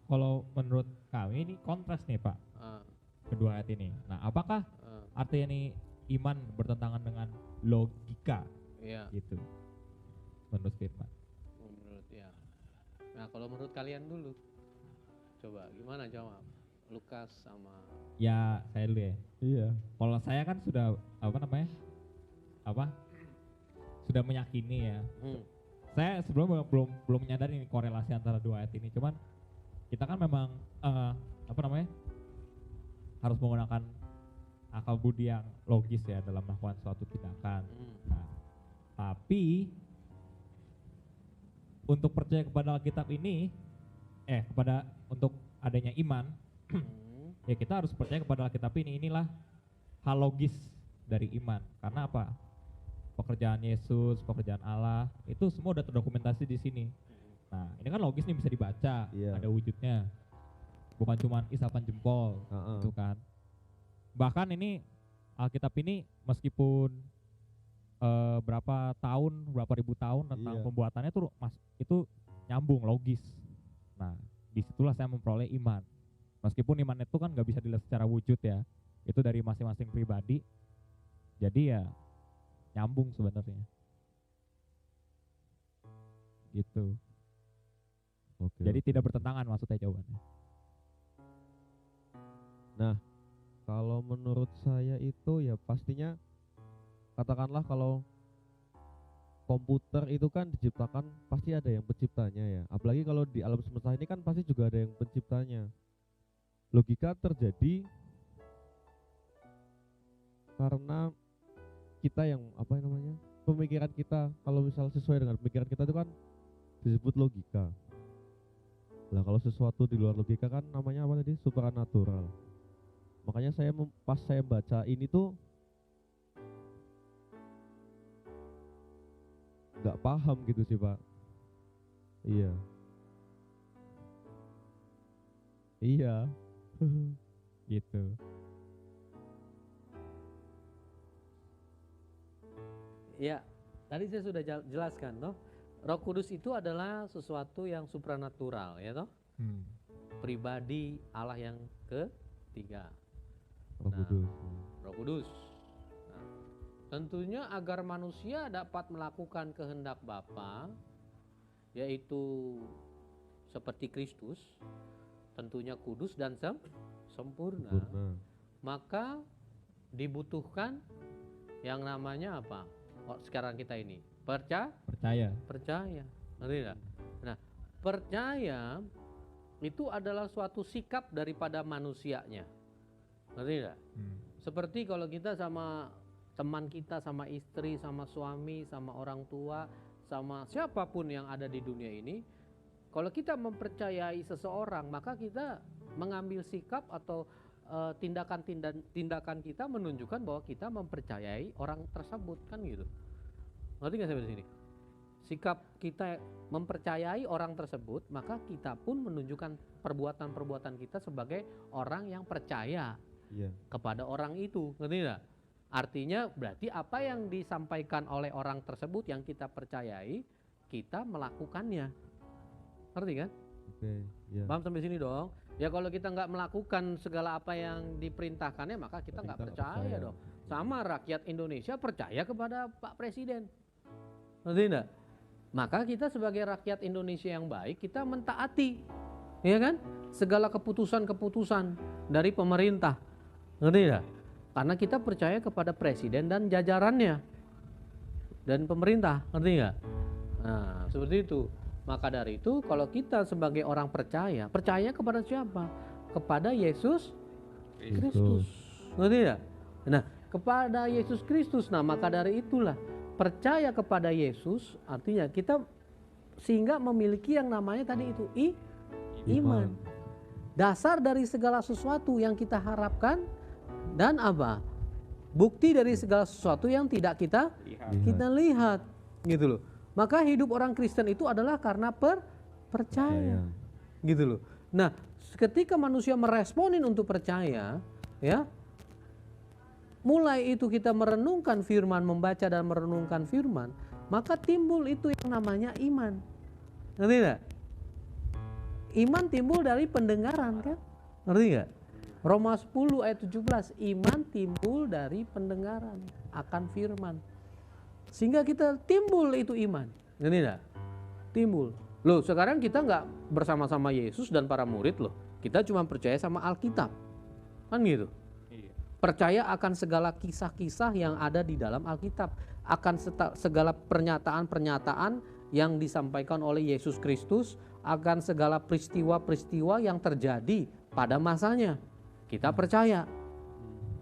kalau menurut kami ini kontras nih Pak, Ah, kedua ayat ini. Nah, apakah ah, artinya nih iman bertentangan dengan logika iya. gitu menurut firman? Menurut ya. Nah, kalau menurut kalian dulu, coba gimana jawab? Lukas sama Ya, saya dulu ya. Iya. Kalau saya kan sudah sudah meyakini ya. Saya sebelumnya belum menyadari ini korelasi antara dua ayat ini. Cuman kita kan memang harus menggunakan akal budi yang logis ya dalam melakukan suatu tindakan. Nah, tapi untuk percaya kepada Alkitab ini, untuk adanya iman, ya kita harus percaya kepada Alkitab ini. Inilah hal logis dari iman. Karena apa? Pekerjaan Yesus, pekerjaan Allah, itu semua udah terdokumentasi di sini. Nah, ini kan logis nih, bisa dibaca, Iya. ada wujudnya. Bukan cuma isapan jempol, Heeh. gitu kan. Bahkan ini Alkitab ini meskipun berapa ribu tahun tentang Iya. pembuatannya tuh itu nyambung, logis. Nah, disitulah saya memperoleh iman. Meskipun iman itu kan nggak bisa dilihat secara wujud ya, itu dari masing-masing pribadi. Jadi ya nyambung sebenarnya. Gitu. Oke. Jadi tidak bertentangan maksudnya jawabannya. Nah, kalau menurut saya itu ya pastinya katakanlah kalau komputer itu kan diciptakan pasti ada yang penciptanya ya. Apalagi kalau di alam semesta ini kan pasti juga ada yang penciptanya. Logika terjadi karena kita yang apa namanya? Pemikiran kita, kalau misal sesuai dengan pemikiran kita itu kan disebut logika. Nah, kalau sesuatu di luar logika kan namanya apa tadi? Supranatural. Makanya pas saya baca ini tuh nggak paham gitu sih Pak. Iya. Iya. Gitu. Ya, tadi saya sudah jelaskan toh. Roh Kudus itu adalah sesuatu yang supranatural ya toh. Pribadi Allah yang ketiga. Roh Kudus. Roh Kudus. Nah, tentunya agar manusia dapat melakukan kehendak Bapa, yaitu seperti Kristus, tentunya kudus dan sempurna, maka dibutuhkan yang namanya apa? Oh, sekarang kita ini percaya. Ngerti nggak? Nah, percaya itu adalah suatu sikap daripada manusianya. Ngerti nggak? Seperti kalau kita sama teman kita, sama istri, sama suami, sama orang tua, sama siapapun yang ada di dunia ini, kalau kita mempercayai seseorang, maka kita mengambil sikap atau tindakan kita menunjukkan bahwa kita mempercayai orang tersebut, kan gitu. Ngerti nggak sampai sini? Sikap kita mempercayai orang tersebut, maka kita pun menunjukkan perbuatan-perbuatan kita sebagai orang yang percaya kepada orang itu, ngerti nggak? Artinya berarti apa yang disampaikan oleh orang tersebut yang kita percayai, kita melakukannya. Ngerti kan? Paham sampai sini dong? Ya kalau kita nggak melakukan segala apa yang diperintahkannya, maka kita nggak percaya dong. Sama rakyat Indonesia percaya kepada Pak Presiden. Ngerti enggak? Maka kita sebagai rakyat Indonesia yang baik, kita mentaati, ya kan? Segala keputusan-keputusan dari pemerintah. Ngerti enggak? Karena kita percaya kepada presiden dan jajarannya dan pemerintah, ngerti enggak? Nah, seperti itu. Maka dari itu kalau kita sebagai orang percaya kepada siapa? Kepada Yesus Kristus. Ngerti enggak? Nah, kepada Yesus Kristus. Nah, maka dari itulah percaya kepada Yesus artinya kita sehingga memiliki yang namanya tadi itu iman. Dasar dari segala sesuatu yang kita harapkan dan apa? Bukti dari segala sesuatu yang tidak kita lihat, gitu loh. Maka hidup orang Kristen itu adalah karena percaya, gitu loh. Nah, ketika manusia meresponin untuk percaya, ya, mulai itu kita merenungkan firman, membaca dan merenungkan firman, maka timbul itu yang namanya iman. Ngerti gak? Iman timbul dari pendengaran kan? Ngerti gak? Roma 10 ayat 17, iman timbul dari pendengaran akan firman. Sehingga kita timbul itu iman. Ngerti gak? Timbul. Loh, sekarang kita nggak bersama-sama Yesus dan para murid loh. Kita cuma percaya sama Alkitab. Kan gitu. Percaya akan segala kisah-kisah yang ada di dalam Alkitab, akan segala pernyataan-pernyataan yang disampaikan oleh Yesus Kristus, akan segala peristiwa-peristiwa yang terjadi pada masanya. Kita percaya,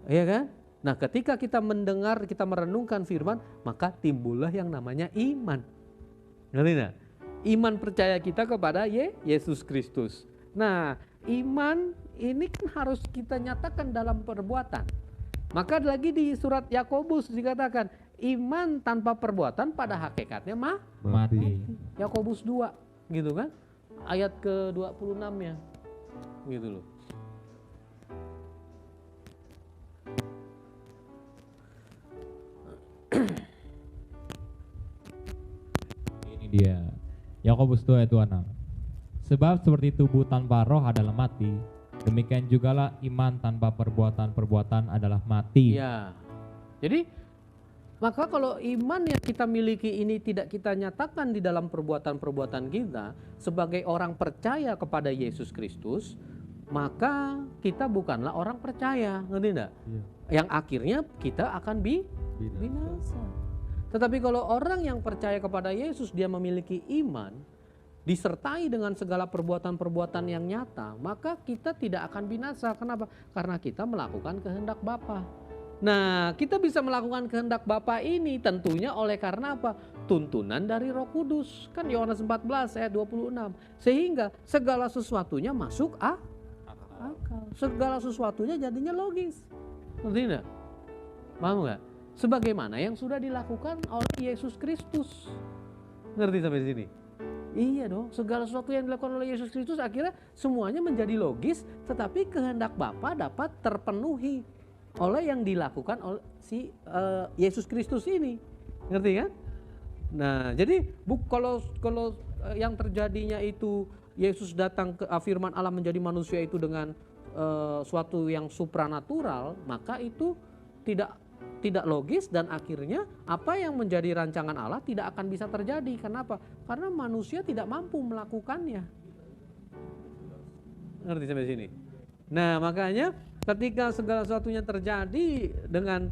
ya kan? Nah, ketika kita mendengar, kita merenungkan firman, maka timbullah yang namanya iman. Ngerti nggak? Iman percaya kita kepada Yesus Kristus. Nah, iman ini kan harus kita nyatakan dalam perbuatan. Maka lagi di surat Yakobus dikatakan iman tanpa perbuatan pada hakikatnya mati. Yakobus 2 gitu kan? Ayat ke-26 ya. Gitu loh. Ini dia. Yakobus 2 ayat 26. Sebab seperti tubuh tanpa roh adalah mati, demikian jugalah iman tanpa perbuatan-perbuatan adalah mati. Ya. Jadi maka kalau iman yang kita miliki ini tidak kita nyatakan di dalam perbuatan-perbuatan kita sebagai orang percaya kepada Yesus Kristus, maka kita bukanlah orang percaya, ngerti enggak? Yang akhirnya kita akan binasa. Tetapi kalau orang yang percaya kepada Yesus, dia memiliki iman, disertai dengan segala perbuatan-perbuatan yang nyata, maka kita tidak akan binasa. Kenapa? Karena kita melakukan kehendak Bapa. Nah, kita bisa melakukan kehendak Bapa ini tentunya oleh karena apa? Tuntunan dari Roh Kudus. Kan Yohanes 14 ayat 26. Sehingga segala sesuatunya masuk akal. Segala sesuatunya jadinya logis. Ngerti enggak? Paham enggak? Sebagaimana yang sudah dilakukan oleh Yesus Kristus. Ngerti sampai sini? Iya dong, segala sesuatu yang dilakukan oleh Yesus Kristus akhirnya semuanya menjadi logis, tetapi kehendak Bapa dapat terpenuhi oleh yang dilakukan oleh si Yesus Kristus ini. Ngerti kan? Nah, jadi kalau yang terjadinya itu Yesus datang ke firman Allah menjadi manusia itu dengan suatu yang supranatural, maka itu tidak logis dan akhirnya apa yang menjadi rancangan Allah tidak akan bisa terjadi. Kenapa? Karena manusia tidak mampu melakukannya. Ngerti sampai sini? Nah, makanya ketika segala sesuatunya terjadi dengan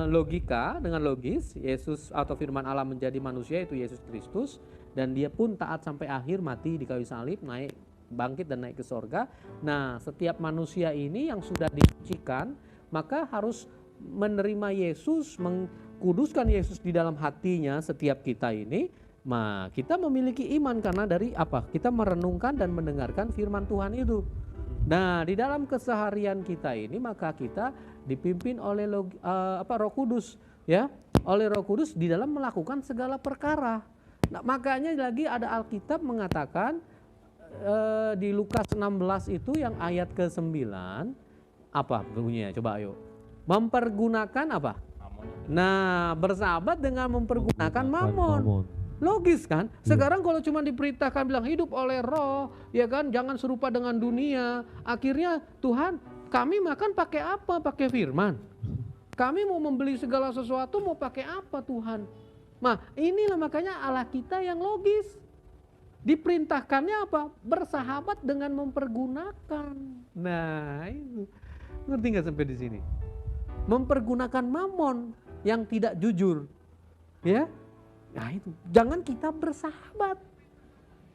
logika, dengan logis, Yesus atau firman Allah menjadi manusia itu Yesus Kristus, dan dia pun taat sampai akhir, mati di kayu salib, naik, bangkit dan naik ke sorga. Nah, setiap manusia ini yang sudah disucikan maka harus menerima Yesus, mengkuduskan Yesus di dalam hatinya setiap kita ini. Nah, kita memiliki iman karena dari apa? Kita merenungkan dan mendengarkan firman Tuhan itu. Nah, di dalam keseharian kita ini maka kita dipimpin oleh Roh Kudus, ya, oleh Roh Kudus di dalam melakukan segala perkara. Nah, makanya lagi ada Alkitab mengatakan di Lukas 16 itu yang ayat ke-9 apa bunyinya? Coba ayo. Mempergunakan apa? Nah, bersahabat dengan mempergunakan mamon. Logis kan? Sekarang kalau cuma diperintahkan bilang hidup oleh roh, ya kan, jangan serupa dengan dunia. Akhirnya Tuhan, kami makan pakai apa? Pakai firman. Kami mau membeli segala sesuatu mau pakai apa Tuhan? Nah, inilah makanya Allah kita yang logis. Diperintahkannya apa? Bersahabat dengan mempergunakan. Nah, itu. Ngerti nggak sampai di sini? Mempergunakan mamon yang tidak jujur. Ya? Nah itu, jangan kita bersahabat.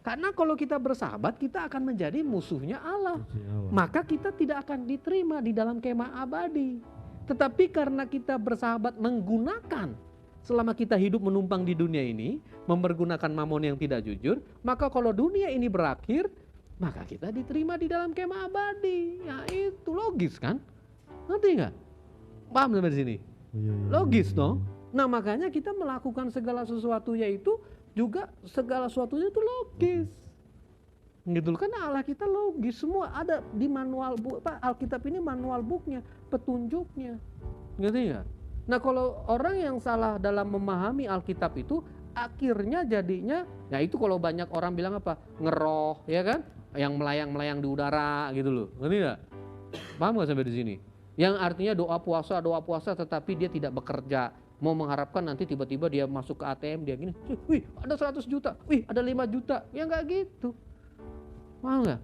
Karena kalau kita bersahabat, kita akan menjadi musuhnya Allah. Maka kita tidak akan diterima di dalam kemah abadi. Tetapi karena kita bersahabat menggunakan, selama kita hidup menumpang di dunia ini, mempergunakan mamon yang tidak jujur, maka kalau dunia ini berakhir, maka kita diterima di dalam kemah abadi. Ya itu logis kan? Ngerti nggak? Paham sampai di sini? Logis dong. Nah, makanya kita melakukan segala sesuatu yaitu juga segala sesuatunya itu logis. Gitu kan Allah kita logis, semua ada di manual Alkitab ini manual booknya, petunjuknya. Gitu ya. Nah, kalau orang yang salah dalam memahami Alkitab itu akhirnya jadinya, ya itu kalau banyak orang bilang apa? Ngeroh, ya kan? Yang melayang-melayang di udara gitu loh. Ngerti enggak? Paham enggak sampai di sini? Yang artinya doa puasa tetapi dia tidak bekerja. Mau mengharapkan nanti tiba-tiba dia masuk ke ATM dia gini, wih ada 100 juta, wih ada 5 juta, ya nggak gitu. Paham nggak?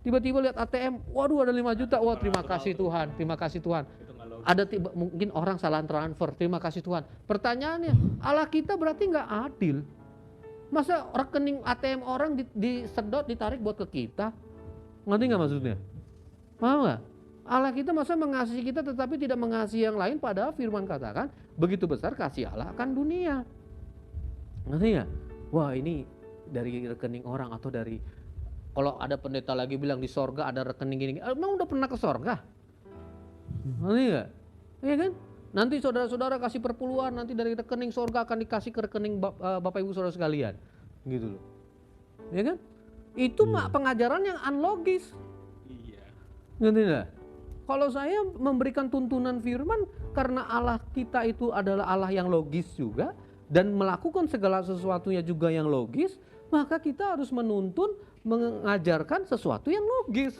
Tiba-tiba lihat ATM, waduh ada 5 juta, wah terima kasih Tuhan, terima kasih Tuhan. Ada mungkin orang salah transfer, terima kasih Tuhan. Pertanyaannya, Allah kita berarti nggak adil. Masa rekening ATM orang disedot, ditarik buat ke kita? Ngerti nggak maksudnya? Paham nggak? Allah kita masa mengasihi kita tetapi tidak mengasihi yang lain, padahal firman katakan begitu besar kasih Allah akan dunia. Ngerti nggak? Wah ini dari rekening orang atau dari, kalau ada pendeta lagi bilang di sorga ada rekening gini, emang udah pernah ke sorga? Ngerti nggak? Iya kan? Nanti saudara-saudara kasih perpuluhan, nanti dari rekening sorga akan dikasih ke rekening Bapak Ibu saudara sekalian, gitu loh. Iya kan? Itu pengajaran yang unlogis. Iya. Ngerti nggak? Kalau saya memberikan tuntunan firman karena Allah kita itu adalah Allah yang logis juga dan melakukan segala sesuatunya juga yang logis, maka kita harus menuntun mengajarkan sesuatu yang logis.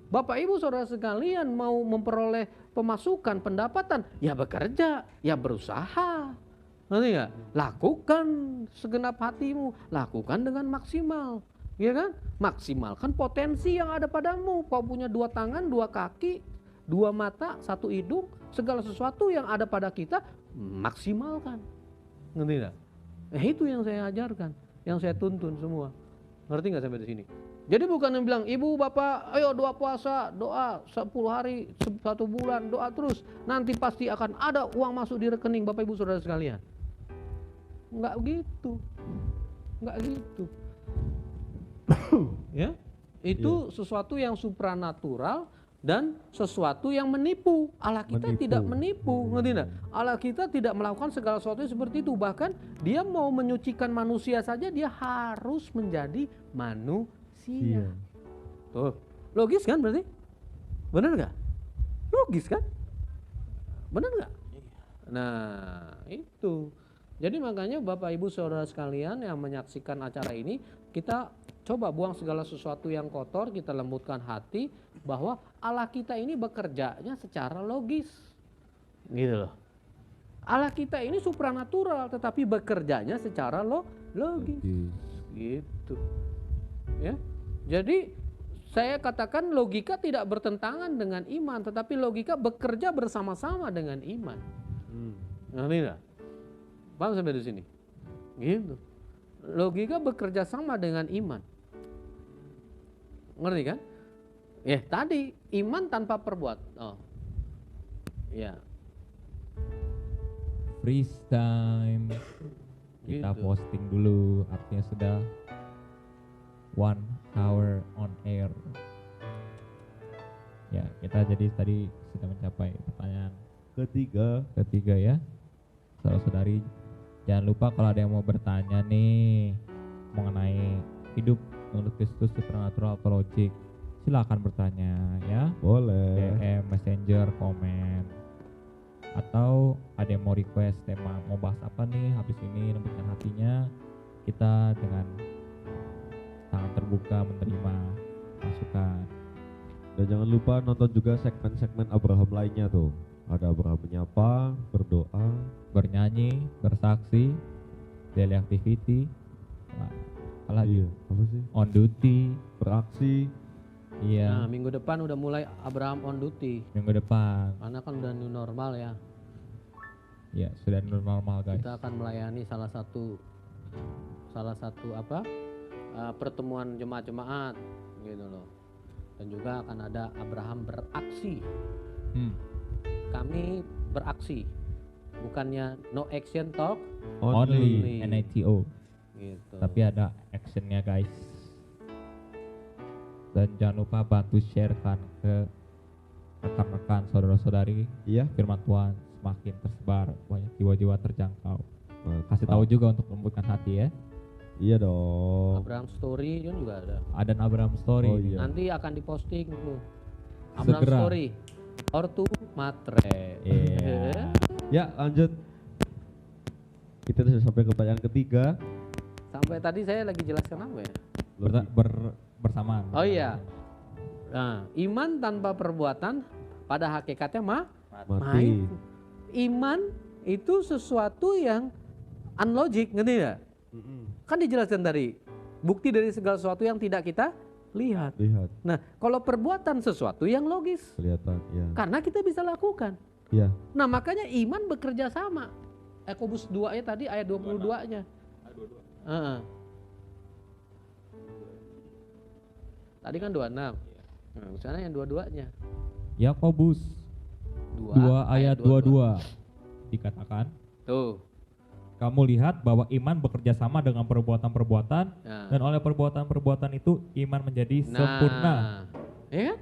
Bapak Ibu saudara sekalian mau memperoleh pemasukan, pendapatan, ya bekerja, ya berusaha. Ngerti nggak? Lakukan segenap hatimu, lakukan dengan maksimal. Ya kan? Maksimalkan potensi yang ada padamu. Kau punya 2 tangan, 2 kaki, 2 mata, 1 hidung, segala sesuatu yang ada pada kita maksimalkan. Ngerti nggak? Itu yang saya ajarkan, yang saya tuntun semua. Ngerti nggak sampai di sini? Jadi bukan yang bilang, ibu bapak ayo doa puasa, doa 10 hari, 1 bulan, doa terus. Nanti pasti akan ada uang masuk di rekening bapak ibu saudara sekalian. Enggak gitu. Enggak gitu. Ya, itu sesuatu yang supranatural dan sesuatu yang menipu. Allah kita tidak menipu, ngerti enggak? Allah kita tidak melakukan segala sesuatu seperti itu. Bahkan dia mau menyucikan manusia saja, dia harus menjadi manusia. Tuh, logis kan berarti? Benar nggak? Logis kan? Benar nggak? Nah, itu. Jadi makanya Bapak Ibu Saudara sekalian yang menyaksikan acara ini, kita coba buang segala sesuatu yang kotor, kita lembutkan hati bahwa Allah kita ini bekerjanya secara logis. Gitu loh. Allah kita ini supranatural tetapi bekerjanya secara logis. Gitu. Ya. Jadi saya katakan logika tidak bertentangan dengan iman, tetapi logika bekerja bersama-sama dengan iman. Ngerti nggak? Paham sampai di sini? Gitu. Logika bekerja sama dengan iman. Ngerti kan? Ya tadi iman tanpa perbuatan. Oh, ya. Freeze time. Kita Gitu. posting dulu, artinya sudah 1 hour on air. Ya, kita jadi tadi sudah mencapai pertanyaan ketiga ya. Saudara-saudari, jangan lupa kalau ada yang mau bertanya nih mengenai hidup menurut Kristus supernatural atau logik, silakan bertanya ya. Boleh. DM, Messenger, komen. Atau ada yang mau request tema, mau bahas apa nih habis ini, lembutkan hatinya, kita dengan sangat terbuka menerima masukan. Dan jangan lupa nonton juga segmen-segmen Abraham lainnya tuh. Ada Abraham menyapa, berdoa, Bernyanyi, bersaksi, daily activity, apa lagi? apa sih? On duty, Beraksi. Nah, iya, minggu depan udah mulai Abraham on duty. minggu depan. Karena kan udah new normal ya. Ya, sudah normal guys. Kita akan melayani salah satu pertemuan jemaat-jemaat gitu loh. Dan juga akan ada Abraham beraksi. Kami beraksi. Bukannya no action talk Only NATO. gitu. Tapi ada actionnya guys. Dan jangan lupa bantu sharekan ke rekan-rekan saudara-saudari. Iya. Firman Tuhan semakin tersebar, banyak jiwa-jiwa terjangkau. Mantap. Kasih tahu juga untuk lembutkan hati ya. Iya dong. Abraham story kan juga ada. Ada Abraham Story. Oh iya. Nanti akan diposting tuh. Abraham Segera. story. Ortu matre. Iya. Ya lanjut. Kita sudah sampai ke pertanyaan ketiga. Sampai tadi saya lagi jelaskan apa ya? Bersamaan. Oh iya. Nah, iman tanpa perbuatan pada hakikatnya Mati. Iman itu sesuatu yang unlogic, ngerti nggak? Kan dijelaskan tadi, bukti dari segala sesuatu yang tidak kita lihat. Nah, kalau perbuatan sesuatu yang logis, Kelihatan, ya. karena kita bisa lakukan. Iya. Nah, makanya iman bekerja sama. Yakobus 2 tadi ayat 22-nya. Tadi kan 26. Nah, misalnya yang 22-nya. Yakobus 2 ayat 22 dikatakan, Tuh. kamu lihat bahwa iman bekerja sama dengan perbuatan-perbuatan, Nah. dan oleh perbuatan-perbuatan itu iman menjadi sempurna. Ya kan?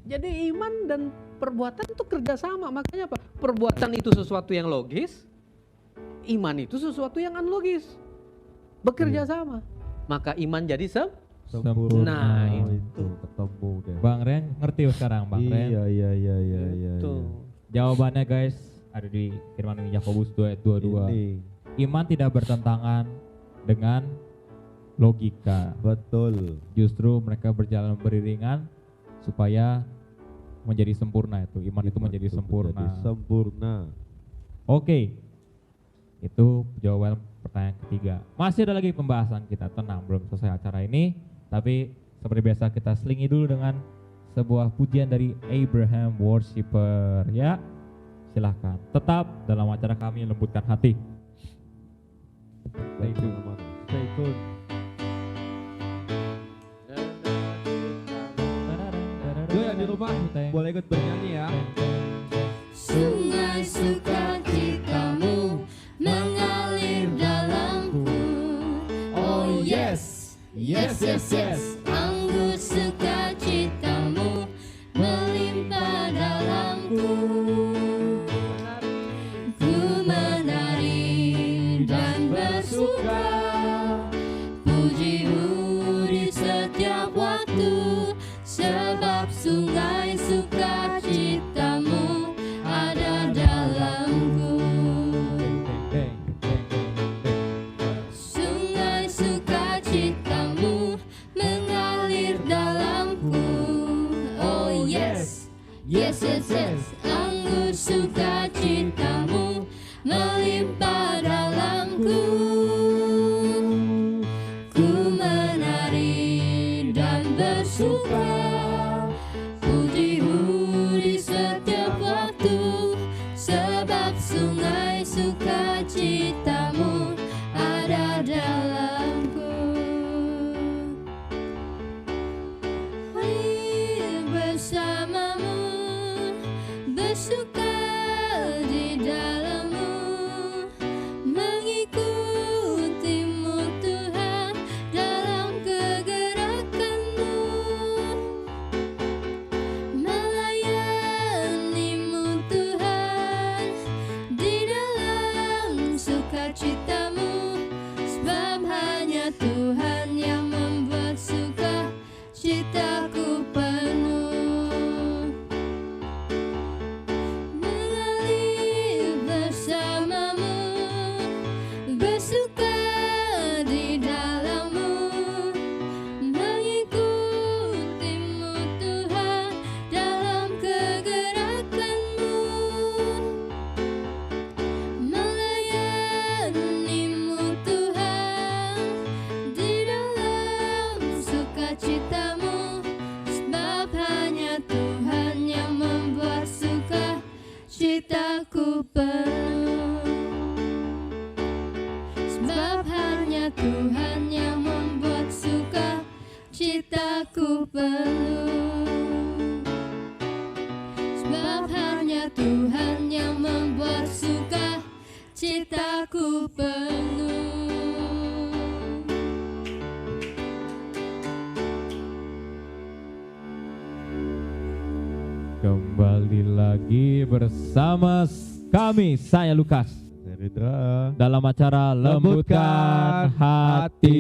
Jadi iman dan perbuatan itu kerjasama. Makanya apa? Perbuatan itu sesuatu yang logis, iman itu sesuatu yang unlogis. Bekerja sama. Maka iman jadi Sempurna. Nah, itu ketemu deh. Bang Ren ngerti sekarang Bang Ren? Iya. Tuh. Jawabannya guys ada di firman Yakobus 2 ayat 22. Ini. Iman tidak bertentangan dengan logika. Betul. Justru mereka berjalan beriringan supaya menjadi sempurna itu. Iman itu menjadi sempurna. Sempurna. Oke. Itu jawaban pertanyaan ketiga. Masih ada lagi pembahasan kita, tenang, belum selesai acara ini. Tapi seperti biasa kita selingi dulu dengan sebuah pujian dari Abraham Worshipper ya. Silahkan tetap dalam acara kami lembutkan hati. Stay tune. Stay tune. Yo yang di rumah boleh ikut bernyanyi ya. Sungai sukacitamu mengalir dalamku. Oh yes, yes, yes, yes. Anggur sukacitamu melimpah dalamku. Ku menari dan bersuka, pujimu di setiap waktu, sebab sungai sukacitamu ada dalamku. Sungai sukacitamu mengalir dalamku. Oh yes, yes, yes, yes. Anggur sukacitamu melimpah dalamku. Ku menari dan bersuka, pujimu di setiap waktu, sebab sungai sukacitamu ada dalamku. Hadir bersamamu, bersuka di dalammu, mengikutimu Tuhan dalam kegerakanmu, melayanimu Tuhan di dalam sukacitamu, sebab hanya Tuhan yang membuat sukacitaku penuh. Mengalir bersamamu, bersuka di dalammu, mengikutimu Tuhan dalam kegerakanmu, melayanimu Tuhan di dalam sukacitamu, sebab hanya Tuhan yang membuat sukacitaku penuh. Sebab hanya Tuhan yang membuat sukacitaku penuh. Sebab hanya Tuhan yang membuat sukacitaku penuh. Kembali lagi bersama kami, saya Lukas, Neridra. dalam acara Lembutkan Hati.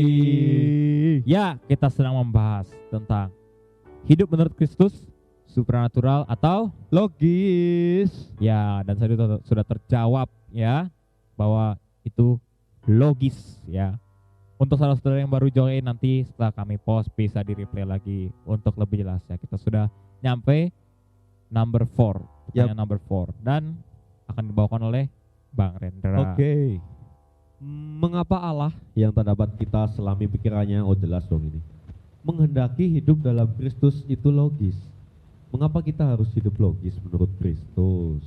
Ya, kita sedang membahas tentang hidup menurut Kristus, supranatural atau Logis. ya, dan sudah terjawab ya bahwa itu logis ya. Untuk saudara-saudara yang baru join, nanti setelah kami post bisa di replay lagi untuk lebih jelas ya. Kita sudah nyampe number 4, pertanyaan number 4, dan akan dibawakan oleh Bang Rendra. Oke. Mengapa Allah yang tak dapat kita selami pikirannya, oh jelas dong ini, menghendaki hidup dalam Kristus itu logis? Mengapa kita harus hidup logis menurut Kristus?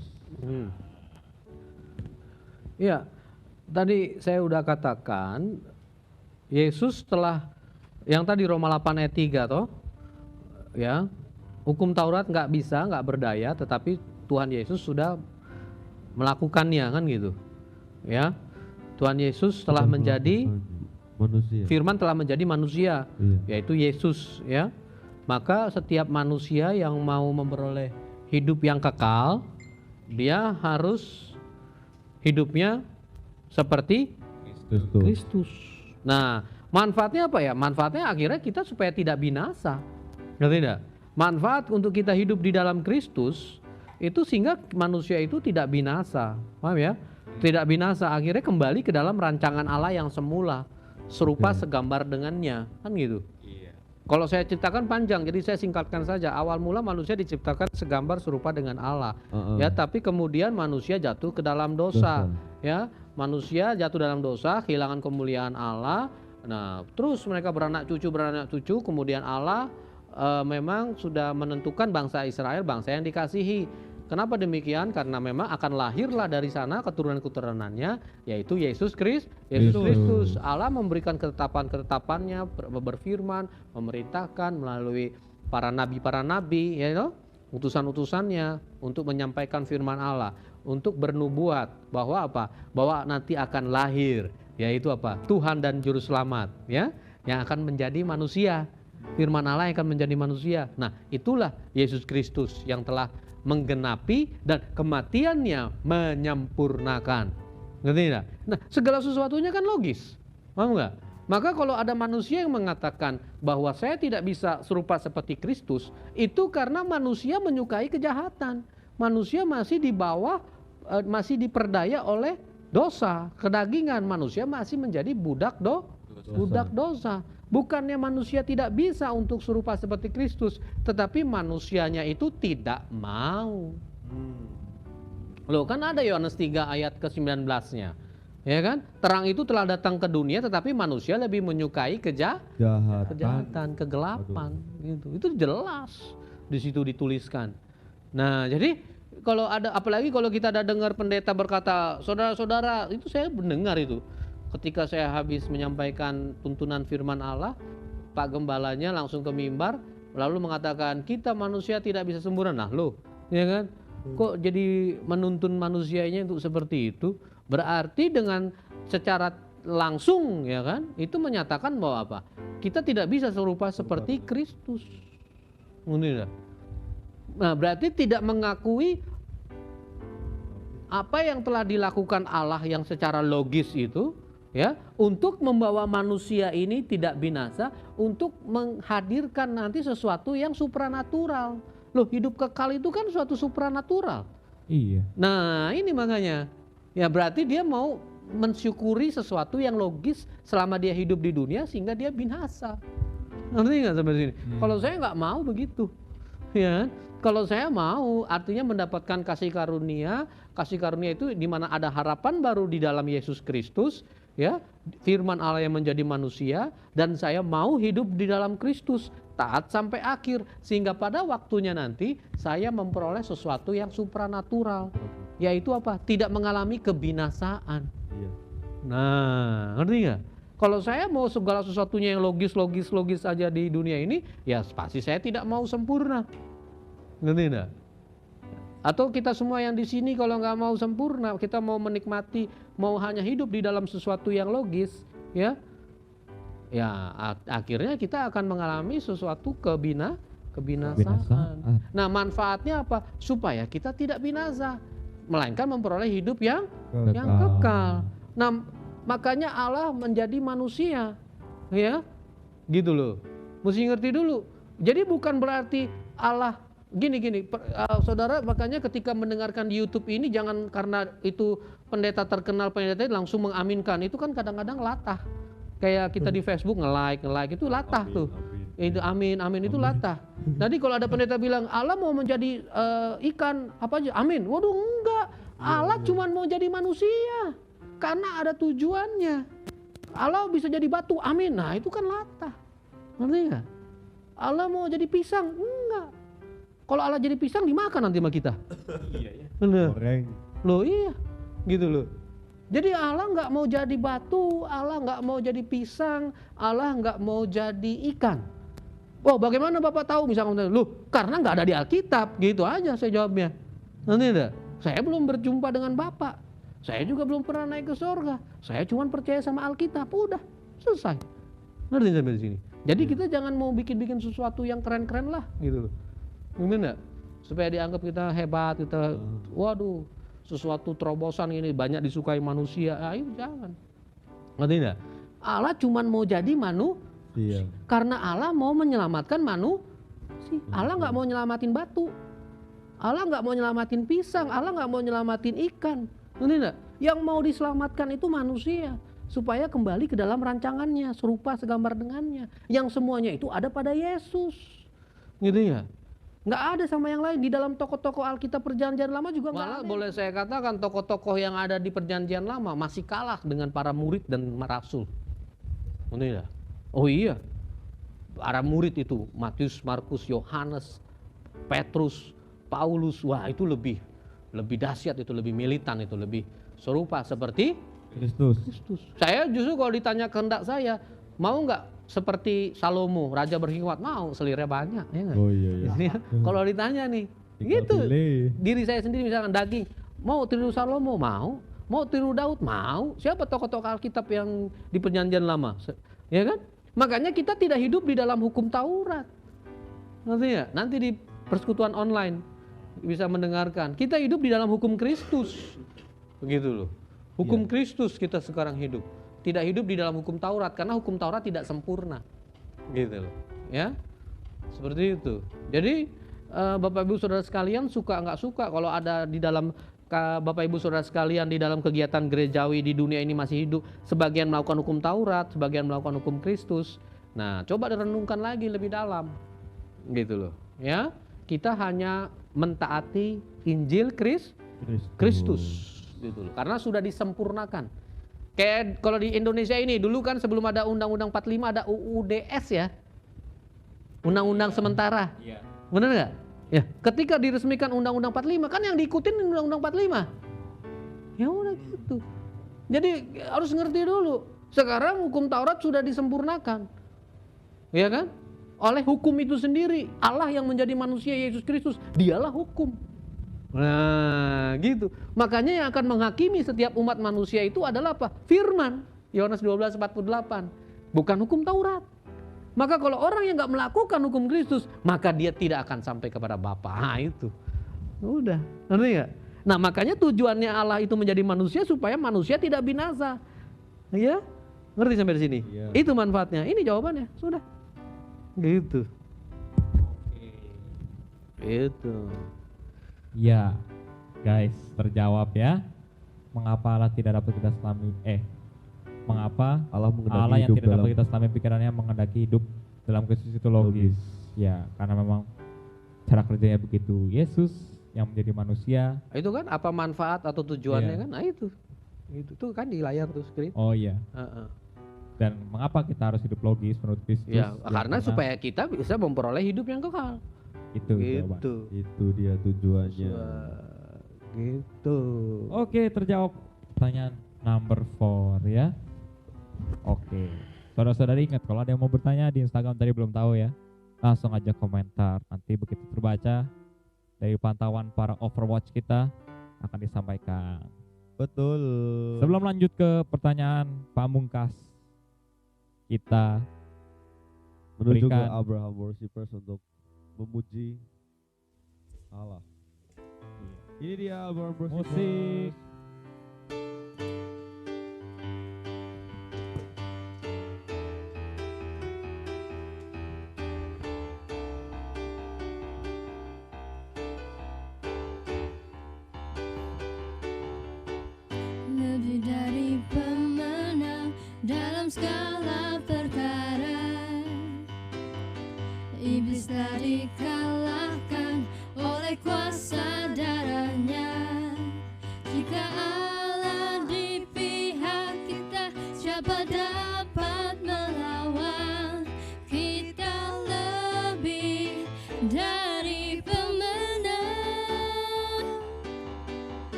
Iya, tadi saya udah katakan Yesus telah, yang tadi Roma 8 ayat 3 toh, ya, hukum Taurat nggak bisa, nggak berdaya, tetapi Tuhan Yesus sudah melakukannya, kan gitu, ya. Tuhan Yesus telah menjadi manusia. Firman telah menjadi manusia, yaitu Yesus, ya. Maka setiap manusia yang mau memperoleh hidup yang kekal, dia harus hidupnya seperti Kristus. Nah, manfaatnya apa ya? Manfaatnya akhirnya kita supaya tidak binasa. Ngerti tidak? Manfaat untuk kita hidup di dalam Kristus itu sehingga manusia itu tidak binasa. Paham ya? Tidak binasa, akhirnya kembali ke dalam rancangan Allah yang semula, serupa segambar dengannya, kan gitu. Kalau saya ceritakan panjang, jadi saya singkatkan saja. Awal mula manusia diciptakan segambar serupa dengan Allah, ya. Tapi kemudian manusia jatuh ke dalam dosa, ya. Manusia jatuh dalam dosa, kehilangan kemuliaan Allah. Nah, terus mereka beranak cucu, kemudian Allah memang sudah menentukan bangsa Israel bangsa yang dikasihi. Kenapa demikian? Karena memang akan lahirlah dari sana keturunan-keturunannya, yaitu Yesus Kristus. Allah memberikan ketetapan-ketetapannya, berfirman, memerintahkan melalui para nabi, ya know? Utusan-utusannya untuk menyampaikan firman Allah, untuk bernubuat bahwa apa? Bahwa nanti akan lahir, yaitu apa? Tuhan dan juru selamat, ya, yang akan menjadi manusia. Firman Allah yang akan menjadi manusia. Nah, itulah Yesus Kristus yang telah menggenapi dan kematiannya menyempurnakan. Ngerti tidak? Nah, segala sesuatunya kan logis. Paham nggak? Maka kalau ada manusia yang mengatakan bahwa saya tidak bisa serupa seperti Kristus, itu karena manusia menyukai kejahatan. Manusia masih di bawah, masih diperdaya oleh dosa, kedagingan. Manusia masih menjadi budak dosa. Bukannya manusia tidak bisa untuk serupa seperti Kristus, tetapi manusianya itu tidak mau. Loh, kan ada Yohanes 3 ayat ke-19-nya. Ya kan? Terang itu telah datang ke dunia, tetapi manusia lebih menyukai kejahatan, kegelapan gitu. Itu jelas di situ dituliskan. Nah, jadi kalau ada, apalagi kalau kita ada dengar pendeta berkata, saudara-saudara, itu saya mendengar itu. Ketika saya habis menyampaikan tuntunan firman Allah, Pak Gembalanya langsung ke mimbar lalu mengatakan kita manusia tidak bisa sempurna. Nah, loh, ya kan? Kok jadi menuntun manusianya untuk seperti itu? Berarti dengan secara langsung, ya kan? Itu menyatakan bahwa apa? Kita tidak bisa serupa seperti Kristus. Nah, berarti tidak mengakui apa yang telah dilakukan Allah yang secara logis itu, ya, untuk membawa manusia ini tidak binasa, untuk menghadirkan nanti sesuatu yang supranatural. Loh, hidup kekal itu kan suatu supranatural. Iya. Nah, ini makanya. Ya, berarti dia mau mensyukuri sesuatu yang logis selama dia hidup di dunia sehingga dia binasa. Ngerti nggak sampai sini? Kalau saya nggak mau begitu. Ya, kalau saya mau artinya mendapatkan kasih karunia itu di mana ada harapan baru di dalam Yesus Kristus, ya, firman Allah yang menjadi manusia, dan saya mau hidup di dalam Kristus taat sampai akhir sehingga pada waktunya nanti saya memperoleh sesuatu yang supranatural, yaitu apa? Tidak mengalami kebinasaan. Nah, ngerti nggak? Kalau saya mau segala sesuatunya yang logis aja di dunia ini, ya pasti saya tidak mau sempurna. Ngerti nggak? Atau kita semua yang di sini kalau nggak mau sempurna, kita mau menikmati, mau hanya hidup di dalam sesuatu yang logis, ya, akhirnya kita akan mengalami sesuatu kebinasaan. Nah, manfaatnya apa? Supaya kita tidak binasa, melainkan memperoleh hidup yang kekal. Nah, makanya Allah menjadi manusia, ya, gitu loh. Mesti ngerti dulu. Jadi bukan berarti Allah gini, saudara, makanya ketika mendengarkan di YouTube ini jangan karena itu pendeta terkenal, pendeta langsung mengaminkan. Itu kan kadang-kadang latah. Kayak kita di Facebook nge-like itu latah tuh. Itu amin itu latah. Jadi kalau ada pendeta bilang Allah mau menjadi ikan apa aja, amin. Waduh, enggak. Allah cuma mau jadi manusia. Karena ada tujuannya. Allah bisa jadi batu, amin. Nah, itu kan latah. Ngerti enggak? Allah mau jadi pisang, enggak. Kalau Allah jadi pisang dimakan nanti sama kita. Iya ya. Bener. Loh, iya. Gitu loh. Jadi Allah nggak mau jadi batu, Allah nggak mau jadi pisang, Allah nggak mau jadi ikan. Oh, bagaimana Bapak tahu misalnya? Loh, karena nggak ada di Alkitab, gitu aja saya jawabnya. Nanti enggak? Saya belum berjumpa dengan Bapak. Saya juga belum pernah naik ke surga. Saya cuma percaya sama Alkitab, udah selesai. Ngerti sampai di sini. Jadi kita jangan mau bikin sesuatu yang keren-keren lah, gitu loh. Gimana? Supaya dianggap kita hebat, kita waduh, sesuatu terobosan ini banyak disukai manusia. Ayo jangan. Ngerti enggak? Allah cuma mau jadi manusia. Karena Allah mau menyelamatkan manusia. Allah nggak mau nyelamatin batu. Allah nggak mau nyelamatin pisang. Allah nggak mau nyelamatin ikan. Ngerti enggak? Yang mau diselamatkan itu manusia. Supaya kembali ke dalam rancangannya, serupa segambar dengannya. Yang semuanya itu ada pada Yesus. Gitu ya? Nggak ada sama yang lain. Di dalam tokoh-tokoh Alkitab Perjanjian Lama juga nggak ada. Boleh saya katakan tokoh-tokoh yang ada di Perjanjian Lama masih kalah dengan para murid dan rasul. Oh iya. para murid itu, Matius, Markus, Yohanes, Petrus, Paulus, wah itu lebih dahsyat, itu lebih militan, itu lebih serupa seperti Kristus. Saya justru kalau ditanya kehendak saya, mau nggak seperti Salomo, raja berhikmat? Mau, selirnya banyak, ya nggak? Oh iya iya. Jadi, kalau ditanya nih, Tinggal gitu. pilih. Diri saya sendiri misalkan daging, mau tiru Salomo, mau tiru Daud, mau. Siapa tokoh-tokoh Alkitab yang di Perjanjian Lama? Ya kan? Makanya kita tidak hidup di dalam hukum Taurat. Ngerti ya? Nanti di persekutuan online bisa mendengarkan. Kita hidup di dalam hukum Kristus. Begitu loh. Hukum Kristus kita sekarang hidup. Tidak hidup di dalam hukum Taurat karena hukum Taurat tidak sempurna. Gitu loh. Ya. Seperti itu. Jadi Bapak Ibu Saudara sekalian, suka nggak suka kalau ada di dalam Bapak Ibu Saudara sekalian di dalam kegiatan gerejawi di dunia ini masih hidup, sebagian melakukan hukum Taurat, sebagian melakukan hukum Kristus. Nah, coba direnungkan lagi lebih dalam. Gitu loh, ya. Kita hanya mentaati Injil Kristus gitu loh. Karena sudah disempurnakan. Kayak kalau di Indonesia ini dulu kan sebelum ada Undang-Undang 45 ada UUDS ya. Undang-undang sementara. Iya. Benar nggak? Ya, ketika diresmikan Undang-Undang 45 kan yang diikutin Undang-Undang 45. Ya udah gitu. Jadi harus ngerti dulu. Sekarang hukum Taurat sudah disempurnakan. Ya kan? Oleh hukum itu sendiri. Allah yang menjadi manusia, Yesus Kristus, dialah hukum. Nah, gitu. Makanya yang akan menghakimi setiap umat manusia itu adalah apa? Firman. Yohanes 12:48. Bukan hukum Taurat. Maka kalau orang yang nggak melakukan hukum Kristus, maka dia tidak akan sampai kepada Bapa. Nah, itu. Udah, ngerti nggak? Nah, makanya tujuannya Allah itu menjadi manusia supaya manusia tidak binasa. Ya? Ngerti sampai di sini? Iya. Itu manfaatnya. Ini jawabannya. Sudah. Gitu. Itu. Ya, guys, terjawab ya. Mengapa Allah tidak dapat kita selami mengapa Allah mengendaki Allah yang hidup tidak dapat dalam kita selami pikirannya mengendaki hidup dalam Kristus itu logis. Ya, karena memang cara kerjanya begitu. Yesus yang menjadi manusia. Itu kan apa manfaat atau tujuannya Iya. kan? Nah itu. Itu tuh kan di layar tuh screen. Oh iya. Heeh. Dan mengapa kita harus hidup logis menurut Kristus? Ya, karena supaya kita bisa memperoleh hidup yang kekal. itu jawaban. Gitu. Itu dia tujuannya. Gitu. Oke, terjawab pertanyaan number 4 ya. Oke. Saudara-saudari ingat kalau ada yang mau bertanya di Instagram tadi belum tahu ya, langsung aja komentar. Nanti begitu terbaca dari pantauan para Overwatch kita akan disampaikan. Betul. Sebelum lanjut ke pertanyaan pamungkas, kita menuju ke berikan Abraham Worshippers untuk memuji Allah. Ini dia Abraham Worshippers. musik. Lebih dari pemenang dalam segala perkara, iblis telah dikalahkan oleh kuasa darahnya. Jika Allah di pihak kita, siapa dapat melawan? Kita lebih dari pemenang.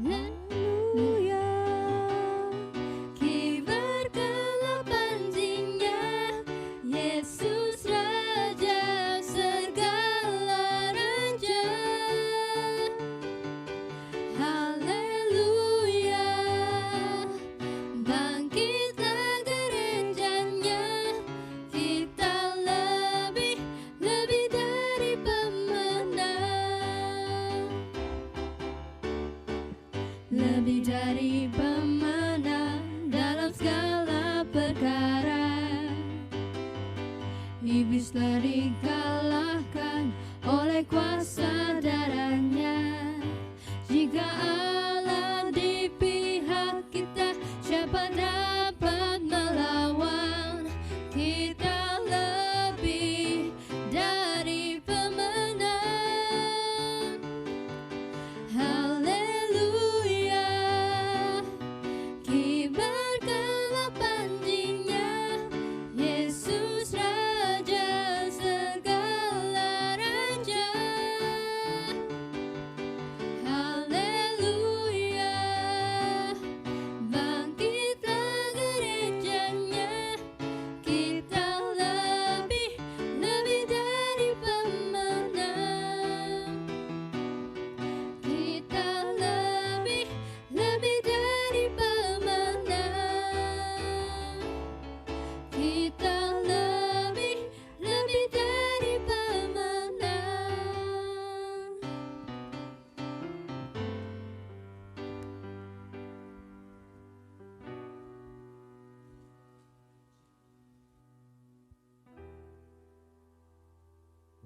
Haleluya, kibarkanlah panjingnya, Yesus Raja segala raja. Haleluya, bangkitlah gereja-Nya, kita lebih dari pemenang. Lebih dari pemenang dalam segala perkara, iblis telah dikalahkan oleh kuasa darahnya. Jika Allah di pihak kita, siapa dapat melawan? Kita lebih dari pemenang. Haleluya, kibarkanlah panjingnya, Yesus Raja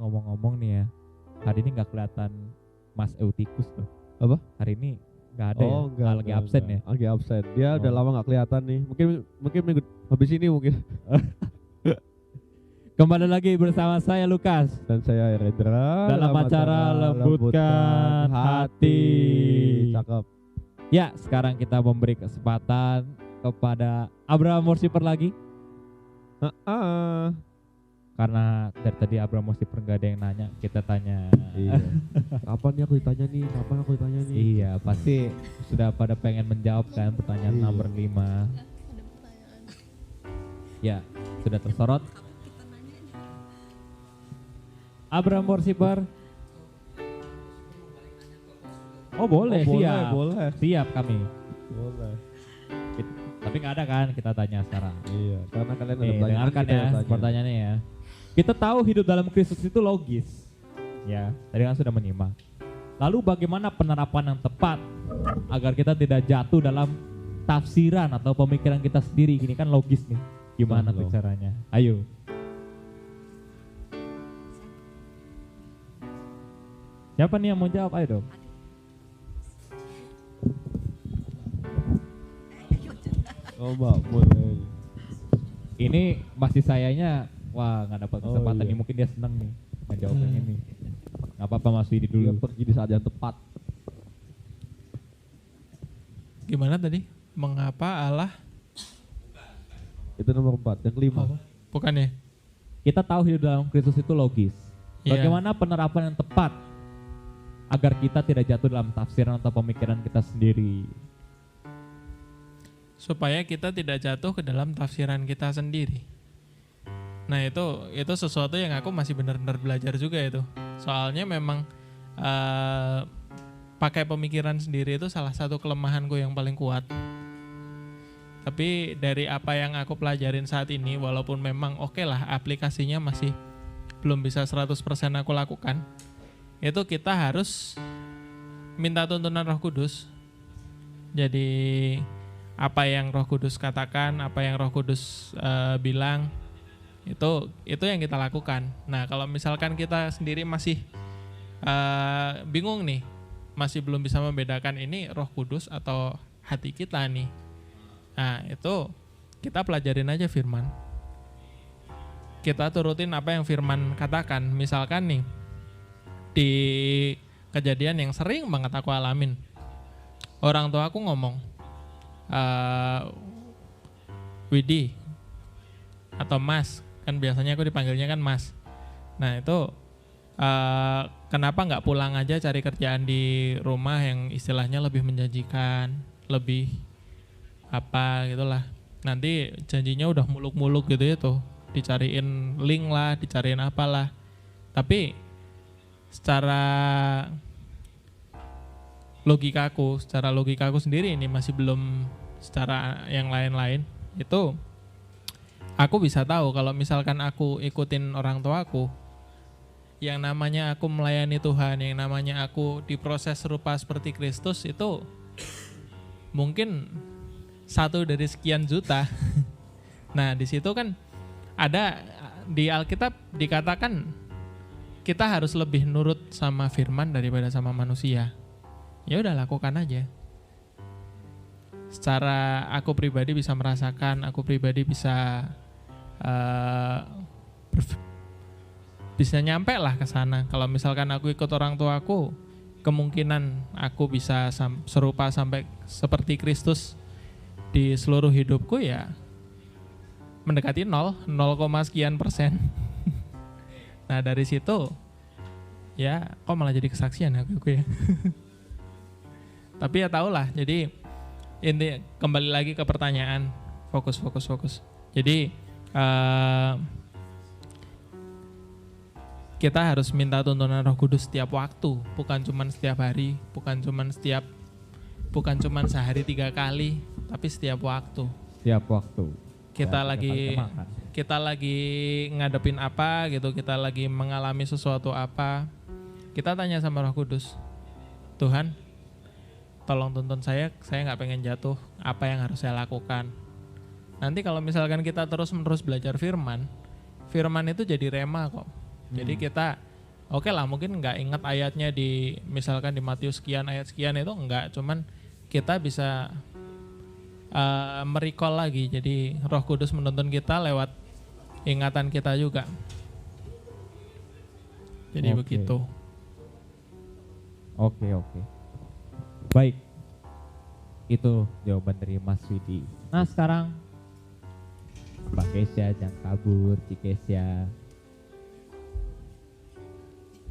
ngomong-ngomong nih ya, hari ini nggak kelihatan Mas Eutikus tuh. Apa? Hari ini nggak ada ya? enggak, Lagi absen ya? Lagi absen. Dia udah Oh. lama nggak kelihatan nih. Mungkin minggu habis ini mungkin. Kembali lagi bersama saya Lukas Dan saya Rendra dalam acara Lembutkan Hati. Cakep. Ya, sekarang kita memberi kesempatan kepada Abraham Worshiper lagi. Karena dari tadi Abraham Worshiper nggak ada yang nanya, kita tanya. Iya. Kapan nih aku ditanya nih? Iya, pasti sudah pada pengen menjawab kan pertanyaan Iya. nomor 5. Ya, sudah tersorot. Abraham Worshiper. Oh boleh, siap. Boleh. Siap kami. Boleh. Tapi nggak ada kan, kita tanya sekarang. Iya, karena kalian ada Dengarkan kita ya yang tanya. pertanyaannya ya. Kita tahu hidup dalam Kristus itu logis. Ya, tadi kan sudah menyimak. Lalu bagaimana penerapan yang tepat agar kita tidak jatuh dalam tafsiran atau pemikiran kita sendiri? Gini kan logis nih. Gimana tuh Loh. caranya? Ayo. Siapa nih yang mau jawab? Ayo dong. Oh, Mbak, boleh. Ini masih sayanya, wah nggak dapat Oh, kesempatan iya. nih, mungkin dia seneng nih ngejawab yang ini. Nggak apa-apa Mas Widi Dia dulu. pergi di saat yang tepat. Gimana tadi? Mengapa Allah? Itu nomor 4, yang kelima. Bukan ya? Kita tahu hidup dalam Kristus itu logis. Iya. Bagaimana penerapan yang tepat agar kita tidak jatuh dalam tafsiran atau pemikiran kita sendiri? Supaya kita tidak jatuh ke dalam tafsiran kita sendiri. Nah itu sesuatu yang aku masih benar-benar belajar juga itu. Soalnya memang pakai pemikiran sendiri itu salah satu kelemahanku yang paling kuat. Tapi dari apa yang aku pelajarin saat ini, walaupun memang oke lah aplikasinya masih belum bisa 100% aku lakukan, itu kita harus minta tuntunan Roh Kudus. Jadi apa yang Roh Kudus katakan, apa yang Roh Kudus bilang, itu yang kita lakukan. Nah kalau misalkan kita sendiri masih bingung nih, masih belum bisa membedakan ini Roh Kudus atau hati kita nih, nah itu kita pelajarin aja firman, kita turutin apa yang firman katakan. Misalkan nih di kejadian yang sering banget aku alamin, orang tua aku ngomong, Widi atau Mas, kan biasanya aku dipanggilnya kan Mas. Nah itu kenapa nggak pulang aja cari kerjaan di rumah yang istilahnya lebih menjanjikan, lebih apa gitulah. Nanti janjinya udah muluk-muluk gitu ya tuh, dicariin link lah, dicariin apalah. Tapi secara logikaku sendiri ini masih belum secara yang lain-lain. Itu aku bisa tahu kalau misalkan aku ikutin orang tuaku, yang namanya aku melayani Tuhan, yang namanya aku diproses serupa seperti Kristus, itu mungkin 1 dari sekian juta. Nah di situ kan ada di Alkitab dikatakan kita harus lebih nurut sama firman daripada sama manusia. Ya udah lakukan aja. Secara aku pribadi bisa merasakan, aku pribadi bisa bisa nyampe lah ke sana. Kalau misalkan aku ikut orang tuaku, kemungkinan aku bisa serupa sampai seperti Kristus di seluruh hidupku ya mendekati 0 sekian persen. Nah dari situ ya kok malah jadi kesaksian aku ya. Tapi ya tau lah, jadi inti kembali lagi ke pertanyaan, fokus. Jadi kita harus minta tuntunan Roh Kudus setiap waktu, bukan cuman setiap hari, bukan cuman sehari 3 kali, tapi setiap waktu. Setiap waktu. Kita Ya, lagi tiap kali makan. kita lagi ngadepin apa gitu, kita lagi mengalami sesuatu apa, kita tanya sama Roh Kudus, Tuhan, tolong tuntun saya nggak pengen jatuh, apa yang harus saya lakukan. Nanti kalau misalkan kita terus-menerus belajar firman itu jadi rema kok. Jadi kita oke lah mungkin nggak ingat ayatnya di misalkan di Matius sekian ayat sekian itu enggak, cuman kita bisa merecall lagi. Jadi Roh Kudus menuntun kita lewat ingatan kita juga. Jadi Oke. begitu. Oke. Baik. Itu jawaban dari Mas Widi. Nah sekarang Mbak Kesya jangan kabur, Ci Kesya.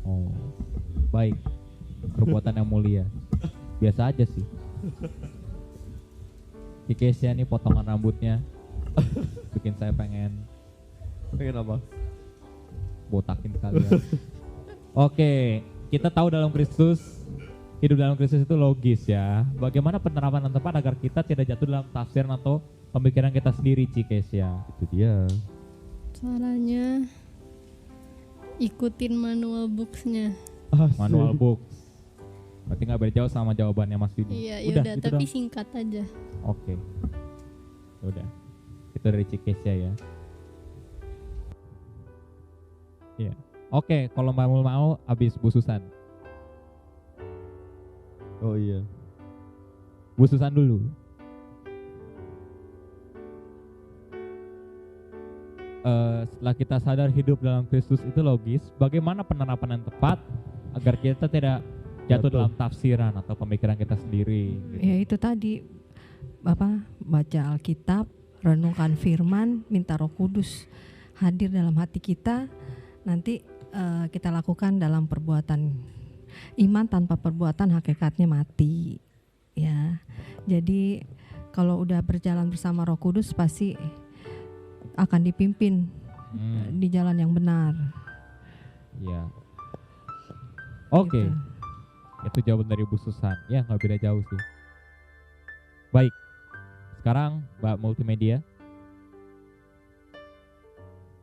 Oh, baik. Perbuatan yang mulia. Biasa aja sih. Ci Kesya nih potongan rambutnya bikin saya pengen Apa? botakin sekalian. Oke, kita tahu dalam Kristus, hidup dalam Kristus itu logis ya. Bagaimana penerapan yang tepat agar kita tidak jatuh dalam tafsiran atau pemikiran kita sendiri, Ci Kesya? Itu dia. Caranya ikutin manual booksnya. Manual books. Berarti nggak beda jauh sama jawabannya Mas Widi. Iya, Udah, yaudah, gitu tapi dong. singkat aja. Oke. Udah. Itu dari Ci Kesya ya. Iya. Oke, kalau Mbak Mul mau habis Bu Susan. Oh iya. Bu Susan dulu. Setelah kita sadar hidup dalam Kristus itu logis, bagaimana penerapan yang tepat agar kita tidak jatuh Jatuh. dalam tafsiran atau pemikiran kita sendiri gitu. Ya itu tadi baca Alkitab, renungkan firman, minta Roh Kudus hadir dalam hati kita. Nanti kita lakukan dalam perbuatan. Iman tanpa perbuatan hakikatnya mati. Ya. Jadi kalau udah berjalan bersama Roh Kudus pasti akan dipimpin di jalan yang benar. Iya. Oke. Gitu. Itu jawaban dari Bu Susan. Ya nggak beda jauh sih. Baik. Sekarang Mbak Multimedia.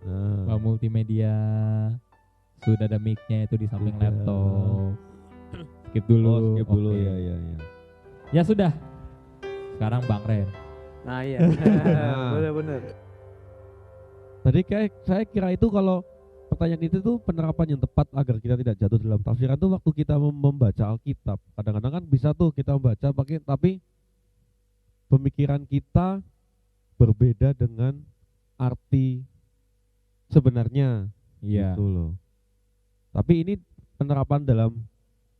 Nah, Mbak Multimedia sudah ada mic-nya itu di samping Sudah. laptop. Skip dulu. skip dulu Oke. ya. Ya sudah. Sekarang Bang Ren. Nah iya, Nah. bener-bener. Tadi kayak saya kira itu kalau pertanyaan itu tuh penerapan yang tepat agar kita tidak jatuh dalam tafsiran tuh waktu kita membaca Alkitab. Kadang-kadang kan bisa tuh kita membaca tapi pemikiran kita berbeda dengan arti sebenarnya. Iya. Gitu loh. Tapi ini penerapan dalam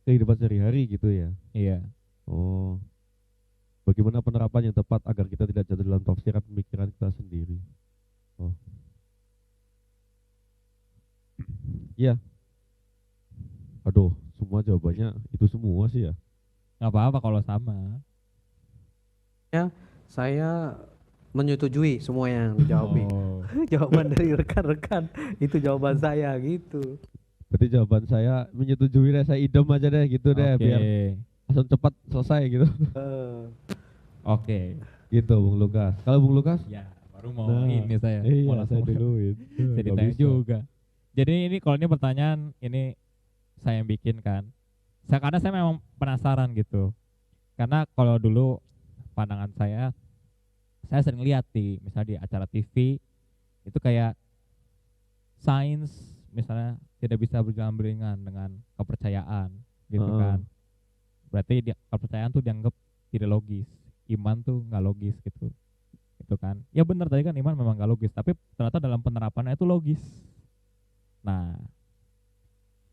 kehidupan sehari-hari gitu ya. Iya. Oh. Bagaimana penerapan yang tepat agar kita tidak jatuh dalam tafsiran pemikiran kita sendiri. Oh. Ya. Aduh, semua jawabannya itu semua sih ya. Nggak apa-apa kalau sama. Saya menyetujui semua yang dijawabin. Oh. Jawaban dari rekan-rekan itu jawaban saya gitu. Berarti jawaban saya menyetujui deh, saya idem aja deh gitu deh Oke. biar langsung cepat selesai gitu. Oke. Gitu Bung Lukas. Kalau Bung Lukas? Ya, baru mau Nah, ini saya. Mau Iya, langsung saya duluin. saya Nggak ditanya bisa. juga. Jadi ini kalau ini pertanyaan ini saya yang bikin kan. Karena saya memang penasaran gitu. Karena kalau dulu pandangan saya sering lihat misalnya di acara TV itu kayak sains misalnya tidak bisa berjalan beriringan dengan kepercayaan gitu Heeh. kan. Berarti kepercayaan tuh dianggap tidak logis, iman tuh nggak logis gitu. Itu kan. Ya benar tadi kan iman memang nggak logis, tapi ternyata dalam penerapannya itu logis. Nah,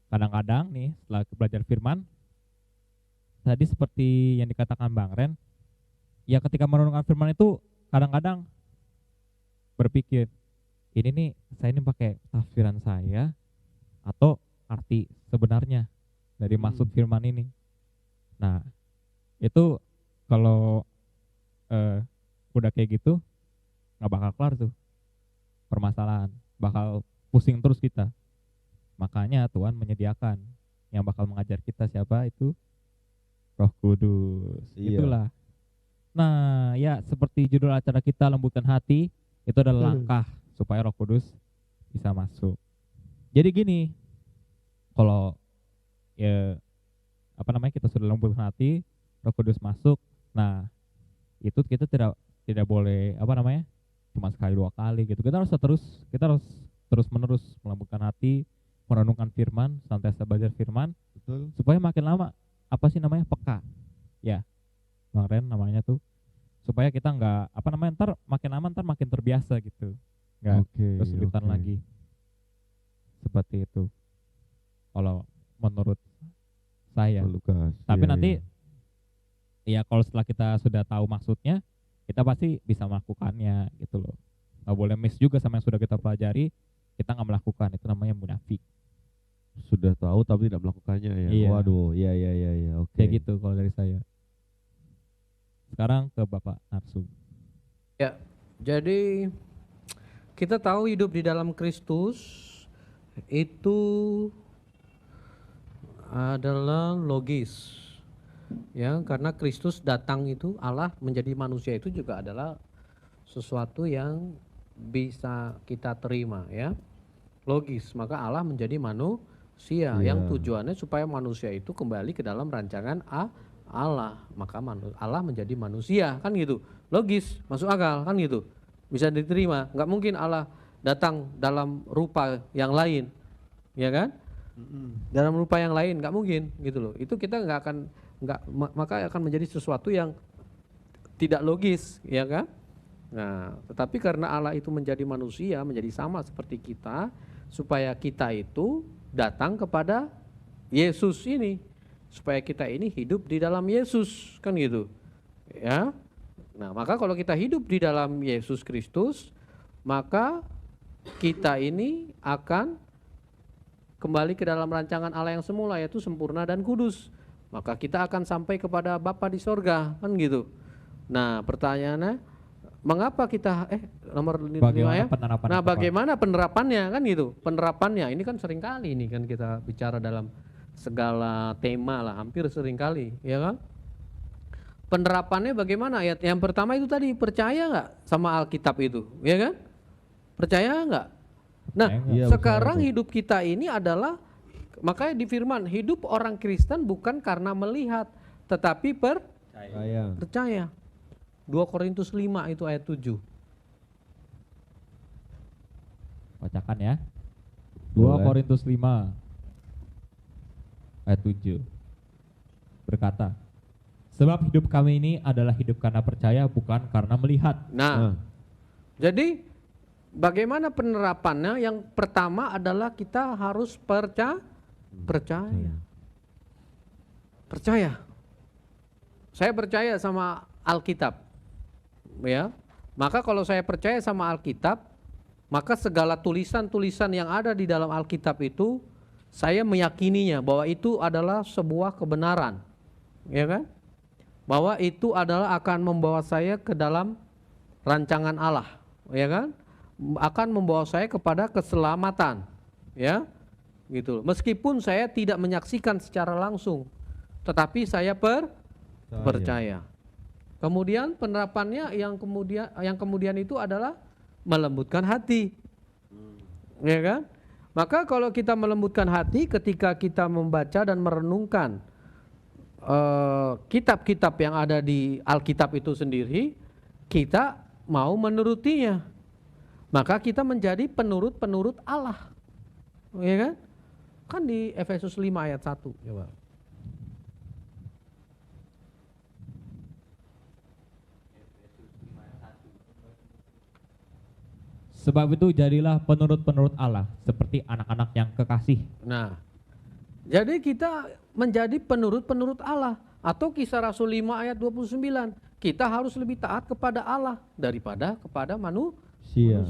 kadang-kadang nih setelah belajar firman tadi seperti yang dikatakan Bang Ren, ya ketika merenungkan firman itu kadang-kadang berpikir saya ini pakai tafsiran saya atau arti sebenarnya dari maksud firman ini. Nah, itu kalau udah kayak gitu nggak bakal kelar tuh permasalahan, bakal pusing terus kita. Makanya Tuhan menyediakan yang bakal mengajar kita siapa itu Roh Kudus. Iya. Itulah. Nah, ya seperti judul acara kita lembutkan hati, itu adalah langkah supaya Roh Kudus bisa masuk. Jadi gini, kalau ya kita sudah lembutkan hati, Roh Kudus masuk. Nah, itu kita tidak boleh cuma sekali dua kali gitu. Kita harus terus menerus melembutkan hati, merenungkan firman, senantiasa belajar firman, Betul. supaya makin lama peka. Ya, Bang Ren namanya tuh. Supaya kita ntar makin lama makin terbiasa gitu. Nggak kesulitan lagi. Seperti itu. Kalau menurut saya. Lukas. Tapi Iya, nanti iya. ya kalau setelah kita sudah tahu maksudnya, kita pasti bisa melakukannya gitu loh. Nggak boleh miss juga sama yang sudah kita pelajari, kita nggak melakukan, itu namanya munafik. Sudah tahu tapi tidak melakukannya ya. Iya. Waduh, iya. Oke. Kayak gitu kalau dari saya. Sekarang ke Bapak Nafsu. Ya, jadi kita tahu hidup di dalam Kristus itu adalah logis. Ya, karena Kristus datang itu, Allah menjadi manusia itu juga adalah sesuatu yang bisa kita terima ya. Logis, maka Allah menjadi manusia yang tujuannya supaya manusia itu kembali ke dalam rancangan Allah. Maka Allah menjadi manusia, kan gitu. Logis, masuk akal, kan gitu. Bisa diterima. Nggak mungkin Allah datang dalam rupa yang lain, ya kan? Dalam rupa yang lain nggak mungkin gitu loh. Itu kita maka akan menjadi sesuatu yang tidak logis, ya kan? Nah, tetapi karena Allah itu menjadi manusia, menjadi sama seperti kita, supaya kita itu datang kepada Yesus ini, supaya kita ini hidup di dalam Yesus, kan gitu, ya. Nah, maka kalau kita hidup di dalam Yesus Kristus, maka kita ini akan kembali ke dalam rancangan Allah yang semula, yaitu sempurna dan kudus. Maka kita akan sampai kepada Bapa di sorga, kan gitu. Nah, pertanyaannya, mengapa kita nomor 5 ya? Nah, bagaimana penerapannya, kan gitu. Penerapannya ini kan sering kali ini kan kita bicara dalam segala tema lah, hampir sering kali, ya kan? Penerapannya bagaimana? Yang pertama itu tadi, percaya nggak sama Alkitab itu, ya kan? Percaya nggak? Nah, sekarang hidup kita ini adalah, makanya di firman, hidup orang Kristen bukan karena melihat, tetapi percaya. 2 Korintus 5 itu ayat 7. Bacakan ya. 2 Korintus 5 ayat 7 berkata, sebab hidup kami ini adalah hidup karena percaya, bukan karena melihat. Nah, jadi bagaimana penerapannya? Yang pertama adalah kita harus percaya. Saya percaya sama Alkitab, ya. Maka kalau saya percaya sama Alkitab, maka segala tulisan-tulisan yang ada di dalam Alkitab itu, saya meyakininya bahwa itu adalah sebuah kebenaran, ya kan? Bahwa itu adalah akan membawa saya ke dalam rancangan Allah, ya kan? Akan membawa saya kepada keselamatan, ya, gitu. Meskipun saya tidak menyaksikan secara langsung, tetapi saya percaya. Kemudian penerapannya yang kemudian itu adalah melembutkan hati, ya kan? Maka kalau kita melembutkan hati ketika kita membaca dan merenungkan kitab-kitab yang ada di Alkitab itu sendiri, kita mau menurutinya, maka kita menjadi penurut-penurut Allah, ya kan? Kan di Efesus 5 ayat 1, coba. Sebab itu jadilah penurut-penurut Allah seperti anak-anak yang kekasih. Nah, jadi kita menjadi penurut-penurut Allah. Atau Kisah Rasul 5 ayat 29, kita harus lebih taat kepada Allah daripada kepada manusia.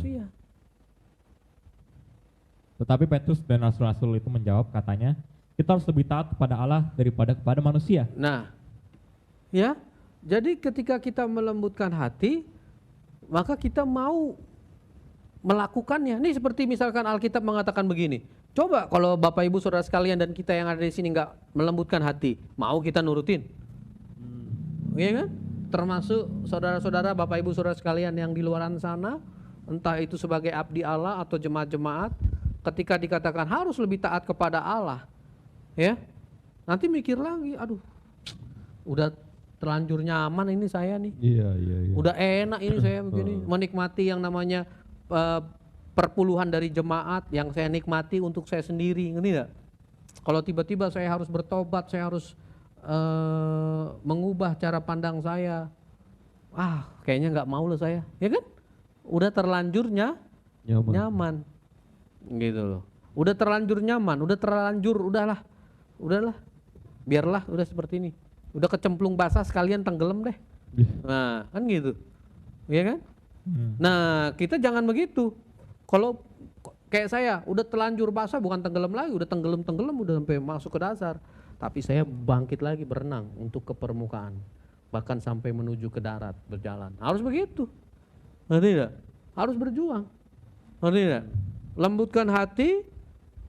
Tetapi Petrus dan Rasul-Rasul itu menjawab, katanya, kita harus lebih taat kepada Allah daripada kepada manusia. Nah, ya, jadi ketika kita melembutkan hati, maka kita mau melakukannya. Ini seperti misalkan Alkitab mengatakan begini, coba kalau Bapak Ibu Saudara sekalian dan kita yang ada di sini nggak melembutkan hati, mau kita nurutin? Iya kan? Termasuk saudara-saudara, Bapak Ibu Saudara sekalian yang di luaran sana, entah itu sebagai abdi Allah atau jemaat-jemaat, ketika dikatakan harus lebih taat kepada Allah, ya, nanti mikir lagi, aduh, udah terlanjur nyaman ini saya nih, Iya. udah enak ini saya begini, menikmati yang namanya perpuluhan dari jemaat yang saya nikmati untuk saya sendiri, ngerti nggak? Kalau tiba-tiba saya harus bertobat, saya harus mengubah cara pandang saya, kayaknya nggak mau lah saya, ya kan? Udah terlanjur nyaman, gitu loh. Udah terlanjur nyaman, udah terlanjur, udahlah, biarlah, udah seperti ini. Udah kecemplung basah sekalian tenggelam deh. Nah, kan gitu, ya kan? Nah, kita jangan begitu. Kalau kayak saya, udah terlanjur basah, bukan tenggelam lagi, udah tenggelam, udah sampai masuk ke dasar. Tapi saya bangkit lagi berenang untuk ke permukaan, bahkan sampai menuju ke darat berjalan. Harus begitu, ngerti tidak? Harus berjuang, ngerti tidak? Lembutkan hati,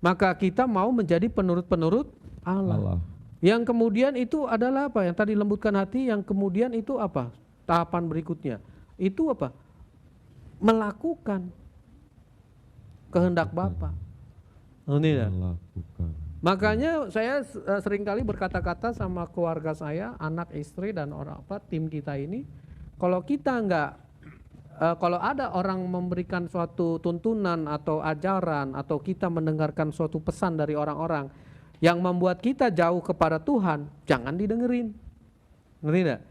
maka kita mau menjadi penurut-penurut Allah. Yang kemudian itu adalah apa? Yang tadi lembutkan hati, yang kemudian itu apa? Tahapan berikutnya itu apa? Melakukan kehendak Bapa. Ngerti tidak? Makanya saya seringkali berkata-kata sama keluarga saya, anak, istri, dan tim kita ini, kalau kita kalau ada orang memberikan suatu tuntunan atau ajaran, atau kita mendengarkan suatu pesan dari orang-orang yang membuat kita jauh kepada Tuhan, jangan didengerin, ngerti tidak?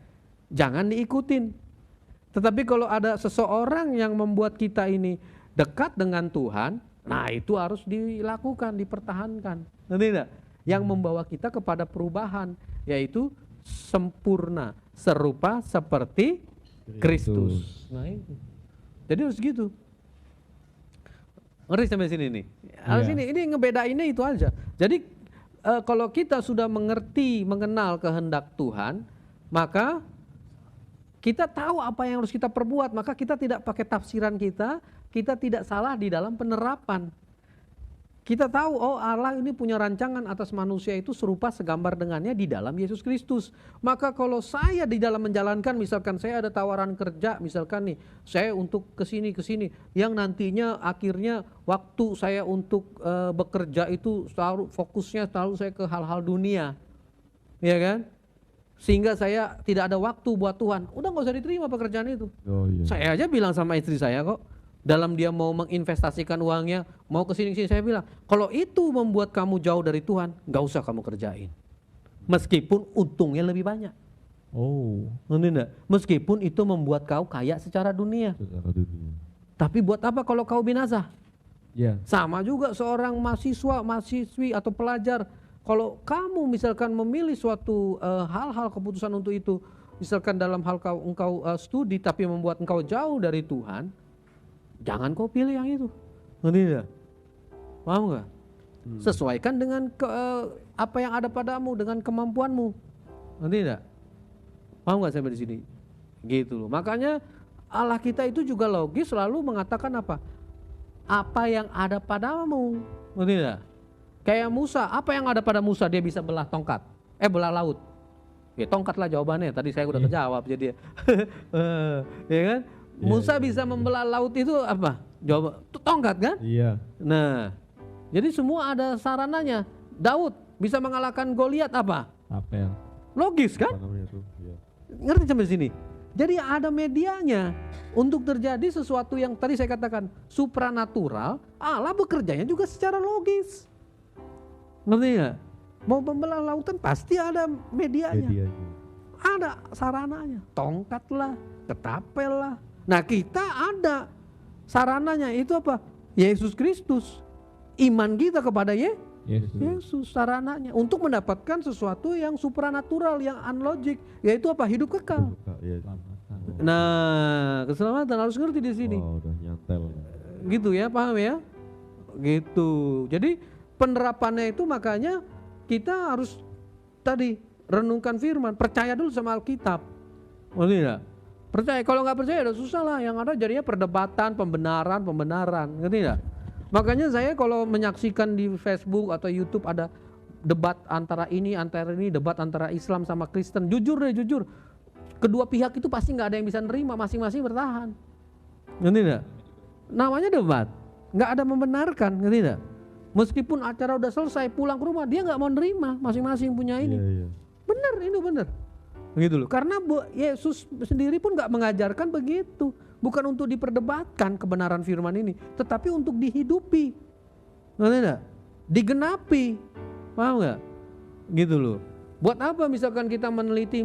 Jangan diikutin. Tetapi kalau ada seseorang yang membuat kita ini dekat dengan Tuhan, nah itu harus dilakukan, dipertahankan, ngerti tidak? Yang membawa kita kepada perubahan, yaitu sempurna, serupa seperti Kristus. Nah itu. Jadi harus gitu. Ngerti sampai sini nih? Harus ini ngebedainnya itu aja. Jadi kalau kita sudah mengenal kehendak Tuhan, maka kita tahu apa yang harus kita perbuat, maka kita tidak pakai tafsiran kita tidak salah di dalam penerapan. Kita tahu, Allah ini punya rancangan atas manusia itu serupa segambar dengannya di dalam Yesus Kristus. Maka kalau saya di dalam menjalankan, misalkan saya ada tawaran kerja, misalkan nih, saya untuk kesini, yang nantinya akhirnya waktu saya untuk bekerja itu fokusnya selalu saya ke hal-hal dunia, ya kan? Sehingga saya tidak ada waktu buat Tuhan. Udah nggak usah diterima pekerjaan itu. Saya aja bilang sama istri saya kok, dalam dia mau menginvestasikan uangnya, mau kesini saya bilang, kalau itu membuat kamu jauh dari Tuhan, nggak usah kamu kerjain. Meskipun untungnya lebih banyak. Meskipun itu membuat kau kaya secara dunia. Tapi buat apa kalau kau binasa? Sama juga seorang mahasiswi atau pelajar. Kalau kamu misalkan memilih suatu hal-hal keputusan untuk itu, misalkan dalam hal engkau studi tapi membuat engkau jauh dari Tuhan, jangan kau pilih yang itu. Ngerti tidak? Paham nggak? Sesuaikan dengan apa yang ada padamu, dengan kemampuanmu. Ngerti tidak? Paham nggak sampai di sini? Gitu loh. Makanya Allah kita itu juga logis, selalu mengatakan apa? Apa yang ada padamu. Ngerti tidak? Kayak Musa, apa yang ada pada Musa? Dia bisa belah tongkat, belah laut. Ya tongkat lah jawabannya, tadi saya udah kejawab jadi ya kan? Musa bisa membelah laut itu apa? Jawab tongkat kan? Iya. Nah, jadi semua ada sarananya. Daud bisa mengalahkan Goliat apa? Apel. Logis kan? Ngerti sampai sini? Jadi ada medianya untuk terjadi sesuatu yang tadi saya katakan supranatural. Allah bekerjanya juga secara logis. Ngerti nggak? Mau membelah lautan pasti ada medianya. Ada sarananya. Tongkat lah, ketapel lah. Nah kita ada sarananya, itu apa? Yesus Kristus. Iman kita kepada Yesus sarananya untuk mendapatkan sesuatu yang supranatural, yang unlogic, yaitu apa? Hidup kekal. Nah, keselamatan harus ngerti di sini. Udah nyantel. Gitu ya, paham ya? Gitu. Jadi penerapannya itu makanya kita harus tadi renungkan firman, percaya dulu sama Alkitab. Tidak? Percaya, kalau nggak percaya udah susah lah, yang ada jadinya perdebatan, pembenaran, ngerti nggak? Makanya saya kalau menyaksikan di Facebook atau YouTube ada debat antara ini, debat antara Islam sama Kristen, jujur, kedua pihak itu pasti nggak ada yang bisa nerima, masing-masing bertahan, ngerti nggak? Namanya debat, nggak ada membenarkan, ngerti nggak? Meskipun acara udah selesai, pulang ke rumah dia nggak mau nerima, masing-masing punya ini. Bener, itu bener. Begitu loh. Karena Yesus sendiri pun nggak mengajarkan begitu. bukan untuk diperdebatkan kebenaran firman ini, tetapi untuk dihidupi. Ngerti enggak? Digenapi. Paham enggak? Gitu loh. Buat apa misalkan kita meneliti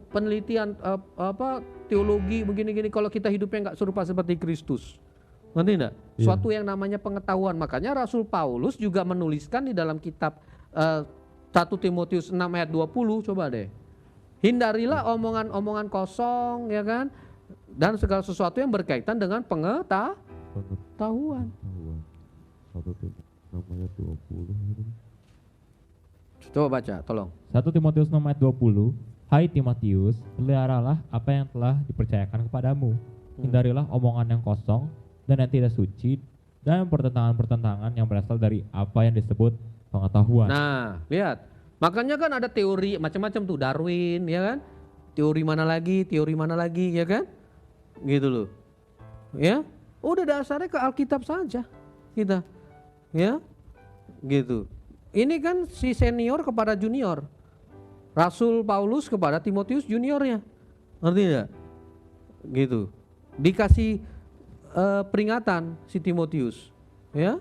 penelitian teologi begini-gini kalau kita hidupnya enggak serupa seperti Kristus. Ngerti enggak? Suatu yang namanya pengetahuan. Makanya Rasul Paulus juga menuliskan di dalam kitab 1 Timotius 6 ayat 20, coba deh. Hindarilah omongan-omongan kosong, ya kan? Dan segala sesuatu yang berkaitan dengan pengetahuan. 1 namanya 20. Coba baca, tolong. 1 Timotius 6 ayat 20. Hai Timotius, peliharalah apa yang telah dipercayakan kepadamu. Hindarilah omongan yang kosong dan yang tidak suci dan pertentangan-pertentangan yang berasal dari apa yang disebut pengetahuan. Nah, lihat. Makanya kan ada teori macam-macam tuh, Darwin, ya kan? Teori mana lagi, ya kan? Gitu loh. Ya, udah dasarnya ke Alkitab saja kita. Ya. Gitu. Ini kan si senior kepada junior. Rasul Paulus kepada Timotius juniornya. Ngerti enggak? Gitu. Dikasih peringatan si Timotius, ya.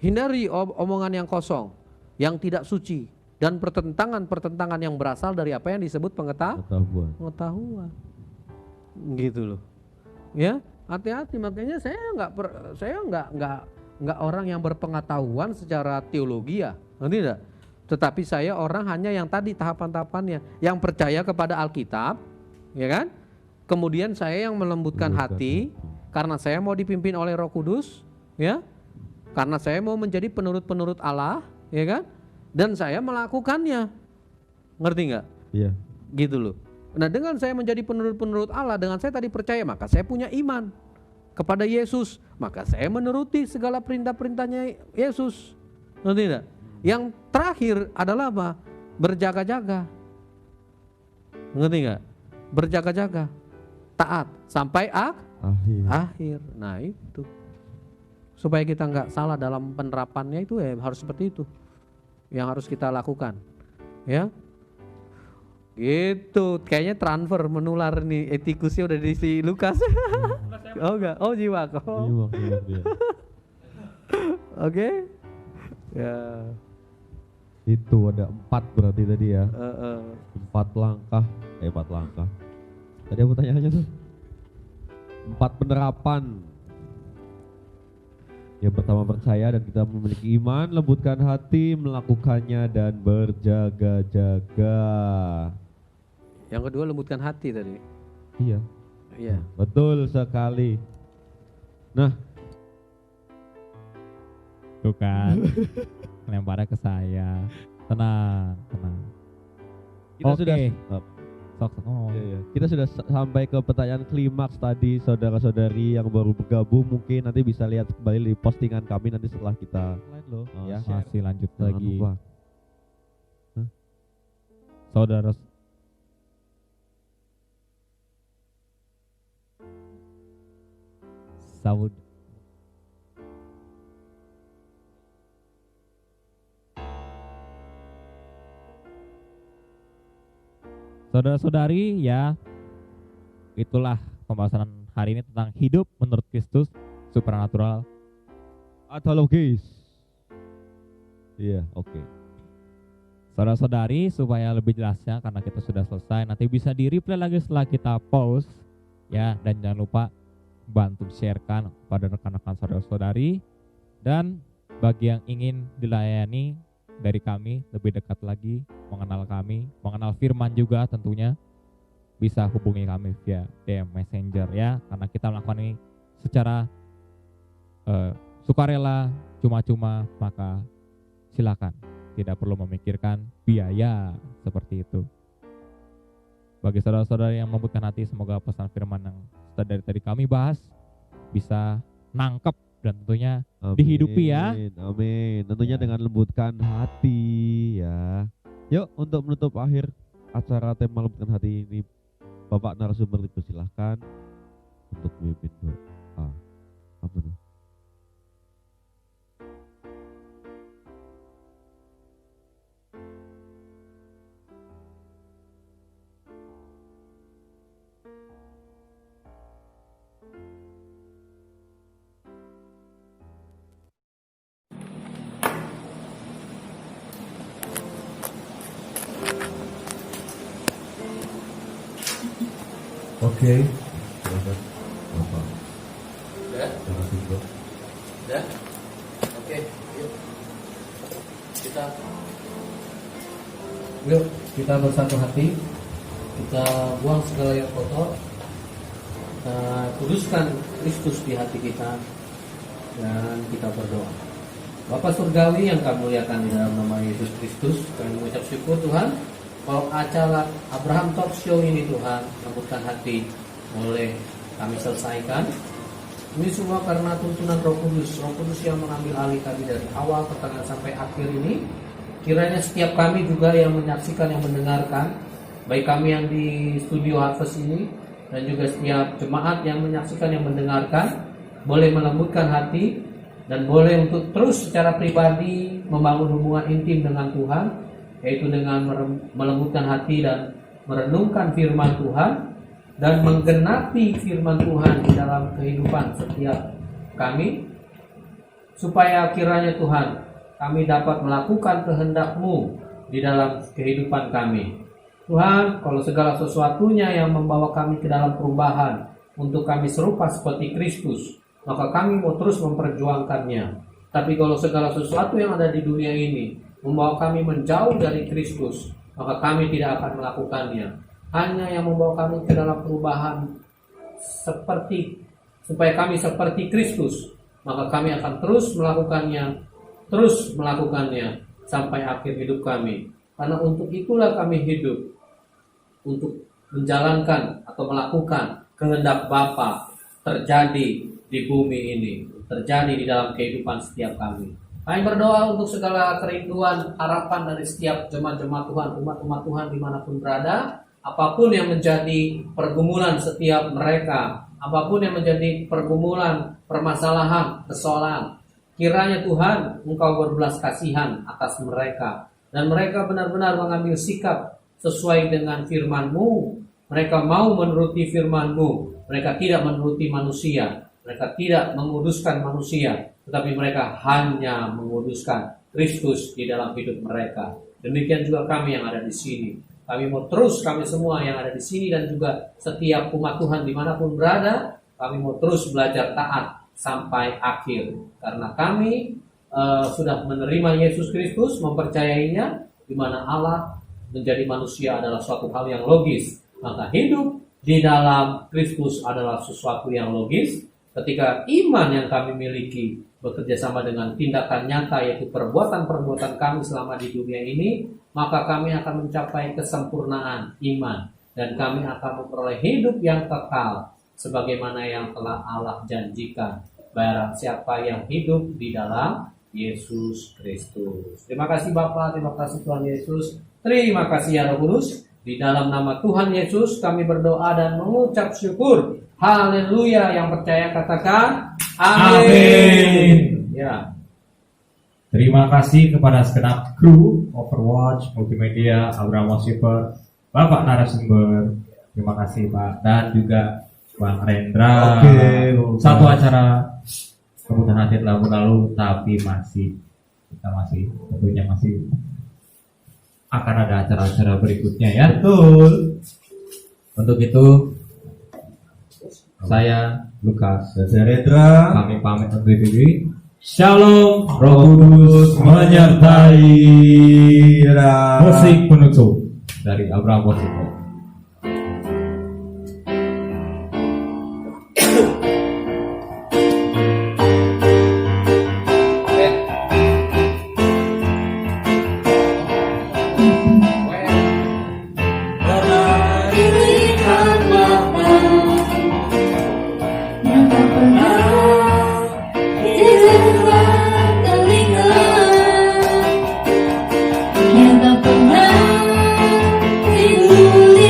Hindari omongan yang kosong, yang tidak suci, dan pertentangan yang berasal dari apa yang disebut pengetahuan. Gitu loh. Ya, hati-hati. Makanya saya nggak orang yang berpengetahuan secara teologi ya, ngerti tidak? Tetapi saya orang hanya yang tadi tahapan-tahapannya, yang percaya kepada Alkitab, ya kan? Kemudian saya yang melembutkan hati karena saya mau dipimpin oleh Roh Kudus, ya. Karena saya mau menjadi penurut-penurut Allah, ya kan? Dan saya melakukannya. Ngerti nggak? Iya. Gitu loh. Nah, dengan saya menjadi penurut-penurut Allah, dengan saya tadi percaya, maka saya punya iman kepada Yesus, maka saya menuruti segala perintah-perintahnya Yesus. Ngerti nggak? Yang terakhir adalah apa? Berjaga-jaga. Ngerti nggak? Berjaga-jaga. Taat sampai akhir. Nah, itu. Supaya kita nggak salah dalam penerapannya itu ya harus seperti itu yang harus kita lakukan, ya. Gitu, kayaknya transfer menular nih, etikusnya udah di si Lukas. Oh enggak, oh jiwa kok. Oke. Ya. Itu ada 4 berarti tadi ya. 4 langkah. Tadi apa pertanyaannya tuh? 4 penerapan. Yang pertama percaya dan kita memiliki iman, lembutkan hati, melakukannya dan berjaga-jaga. Yang kedua lembutkan hati tadi. Iya. Iya. Betul sekali. Nah, Tuh kan, lemparnya ke saya. Tenang. kita sudah kita sudah sampai ke pertanyaan klimaks tadi, saudara-saudari yang baru bergabung mungkin nanti bisa lihat kembali di postingan kami nanti setelah kita ya. Masih lanjut Jangan lagi. lupa. Saudara Saudara-saudari, ya, itulah pembahasan hari ini tentang hidup menurut Kristus, supernatural atau logis. Iya, oke. Saudara-saudari, supaya lebih jelasnya karena kita sudah selesai, nanti bisa di replay lagi setelah kita pause, ya, dan jangan lupa bantu sharekan pada rekan-rekan saudara-saudari, dan bagi yang ingin dilayani dari kami lebih dekat lagi, mengenal kami, mengenal firman juga tentunya, bisa hubungi kami via DM Messenger ya, karena kita melakukan ini secara sukarela, cuma-cuma, maka silakan, tidak perlu memikirkan biaya seperti itu. Bagi saudara-saudara yang membutuhkan hati, semoga pesan firman yang dari tadi kami bahas bisa nangkep dan tentunya dihidupi ya. Amin. Tentunya dengan lembutkan hati ya. Yuk, untuk menutup akhir acara tema lembutkan hati ini, Bapak narasumber dipersilahkan untuk memimpin doa. Apa tuh? Oke. Silakan. Bapak. Udah? Terima kasih, Bro. Udah? Oke, yuk kita bersatu hati, kita buang segala yang kotor, kita kuduskan Kristus di hati kita, dan kita berdoa. Bapa Surgawi yang kami muliakan di dalam nama Yesus Kristus, kami mengucap syukur Tuhan bahwa acara Abraham Talk Show ini Tuhan lembutkan hati boleh kami selesaikan. Ini semua karena tuntunan Roh Kudus yang mengambil alih tadi dari awal pertengahan sampai akhir ini. Kiranya setiap kami juga yang menyaksikan, yang mendengarkan, baik kami yang di studio Harvest ini dan juga setiap jemaat yang menyaksikan, yang mendengarkan, boleh melembutkan hati dan boleh untuk terus secara pribadi membangun hubungan intim dengan Tuhan, yaitu dengan melembutkan hati dan merenungkan firman Tuhan dan menggenapi firman Tuhan di dalam kehidupan setiap kami, supaya kiranya Tuhan kami dapat melakukan kehendak-Mu di dalam kehidupan kami. Tuhan, kalau segala sesuatunya yang membawa kami ke dalam perubahan untuk kami serupa seperti Kristus, maka kami mau terus memperjuangkannya. Tapi kalau segala sesuatu yang ada di dunia ini membawa kami menjauh dari Kristus, maka kami tidak akan melakukannya. Hanya yang membawa kami ke dalam perubahan supaya kami seperti Kristus, maka kami akan terus melakukannya sampai akhir hidup kami. Karena untuk itulah kami hidup, untuk menjalankan atau melakukan kehendak Bapa terjadi di bumi ini, terjadi di dalam kehidupan setiap kami. Kami berdoa untuk segala kerinduan, harapan dari setiap jemaat-jemaat Tuhan, umat-umat Tuhan dimanapun berada, apapun yang menjadi pergumulan setiap mereka, apapun yang menjadi pergumulan, permasalahan, persoalan, kiranya Tuhan Engkau berbelas kasihan atas mereka, dan mereka benar-benar mengambil sikap sesuai dengan firman-Mu. Mereka mau menuruti firman-Mu, mereka tidak menuruti manusia, mereka tidak menguduskan manusia, tetapi mereka hanya menguduskan Kristus di dalam hidup mereka. Demikian juga kami yang ada di sini. Kami mau terus, kami semua yang ada di sini dan juga setiap umat Tuhan dimanapun berada, kami mau terus belajar taat sampai akhir, karena kami sudah menerima Yesus Kristus, mempercayainya, di mana Allah menjadi manusia adalah suatu hal yang logis, maka hidup di dalam Kristus adalah sesuatu yang logis. Ketika iman yang kami miliki bekerja sama dengan tindakan nyata, yaitu perbuatan-perbuatan kami selama di dunia ini, maka kami akan mencapai kesempurnaan iman dan kami akan memperoleh hidup yang kekal sebagaimana yang telah Allah janjikan barang siapa yang hidup di dalam Yesus Kristus. Terima kasih Bapa, terima kasih Tuhan Yesus, terima kasih ya Roh Kudus. Di dalam nama Tuhan Yesus kami berdoa dan mengucap syukur. Haleluya. Yang percaya katakan amin. Ya. Terima kasih kepada segenap kru Overwatch Multimedia, Abraham Worshipper, Bapak narasumber, terima kasih Pak, dan juga Bang Rendra. Satu acara kebutuhan hati telah berlalu, tapi kita masih tentunya masih akan ada acara-acara berikutnya ya. Betul. Untuk itu saya Lukas dan saya Rendra kami pamit undur diri. Shalom, Roh Kudus menyertai. Musik penutup dari Abraham Worshipper. Yang tak pernah tidur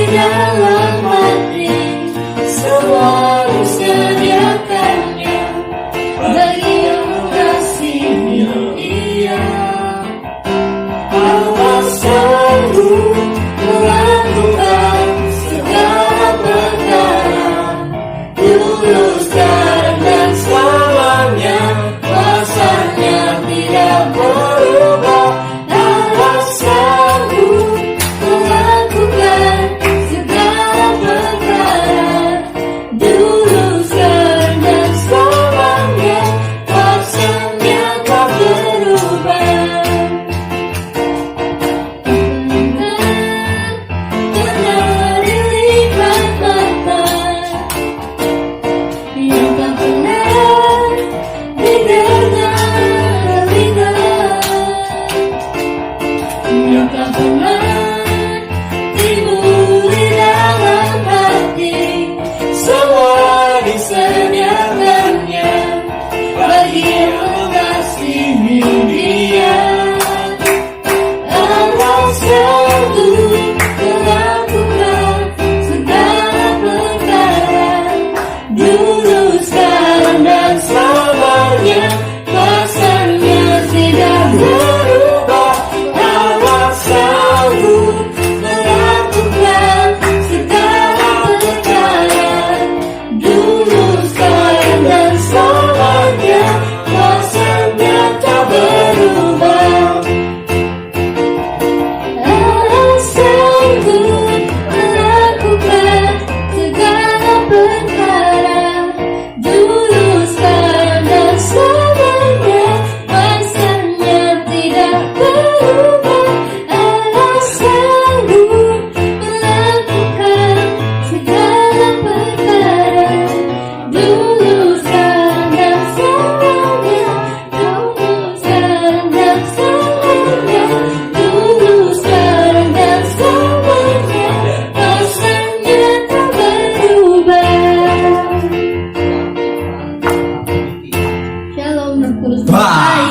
terus Wah,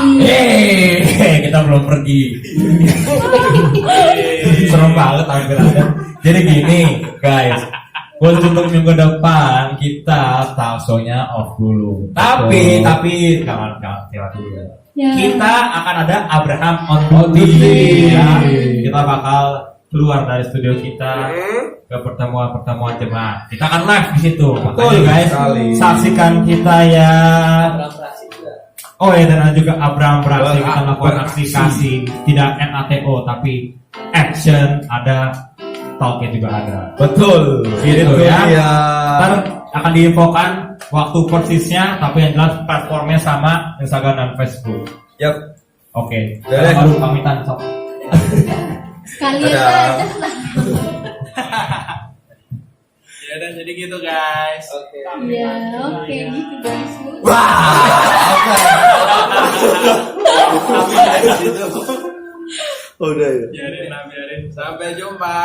kita belum pergi. Serem banget tampilannya. Jadi gini, guys. Untuk minggu depan kita talkshownya off dulu. Tapi jangan lewat dulu. Ya. Kita akan ada Abraham on TV. Ya. Kita bakal keluar dari studio kita ke pertemuan jemaat. Kita akan live di situ. Makanya guys, saksikan kita ya. Oh ya, dan ada juga Abraham beraksi, kita melakukan aksi kasih, tidak NATO tapi action, ada talknya juga ada. Betul. Gitu ya. Dia. Ntar akan diinfokan waktu persisnya, tapi yang jelas platformnya sama Instagram dan Facebook. Yap. Oke. Boleh. Baru pamitan sok. Sekalian Dadah. aja lah. Ya udah jadi gitu guys. Ya, oke gitu guys. Udah ya. Biarin. Sampai jumpa.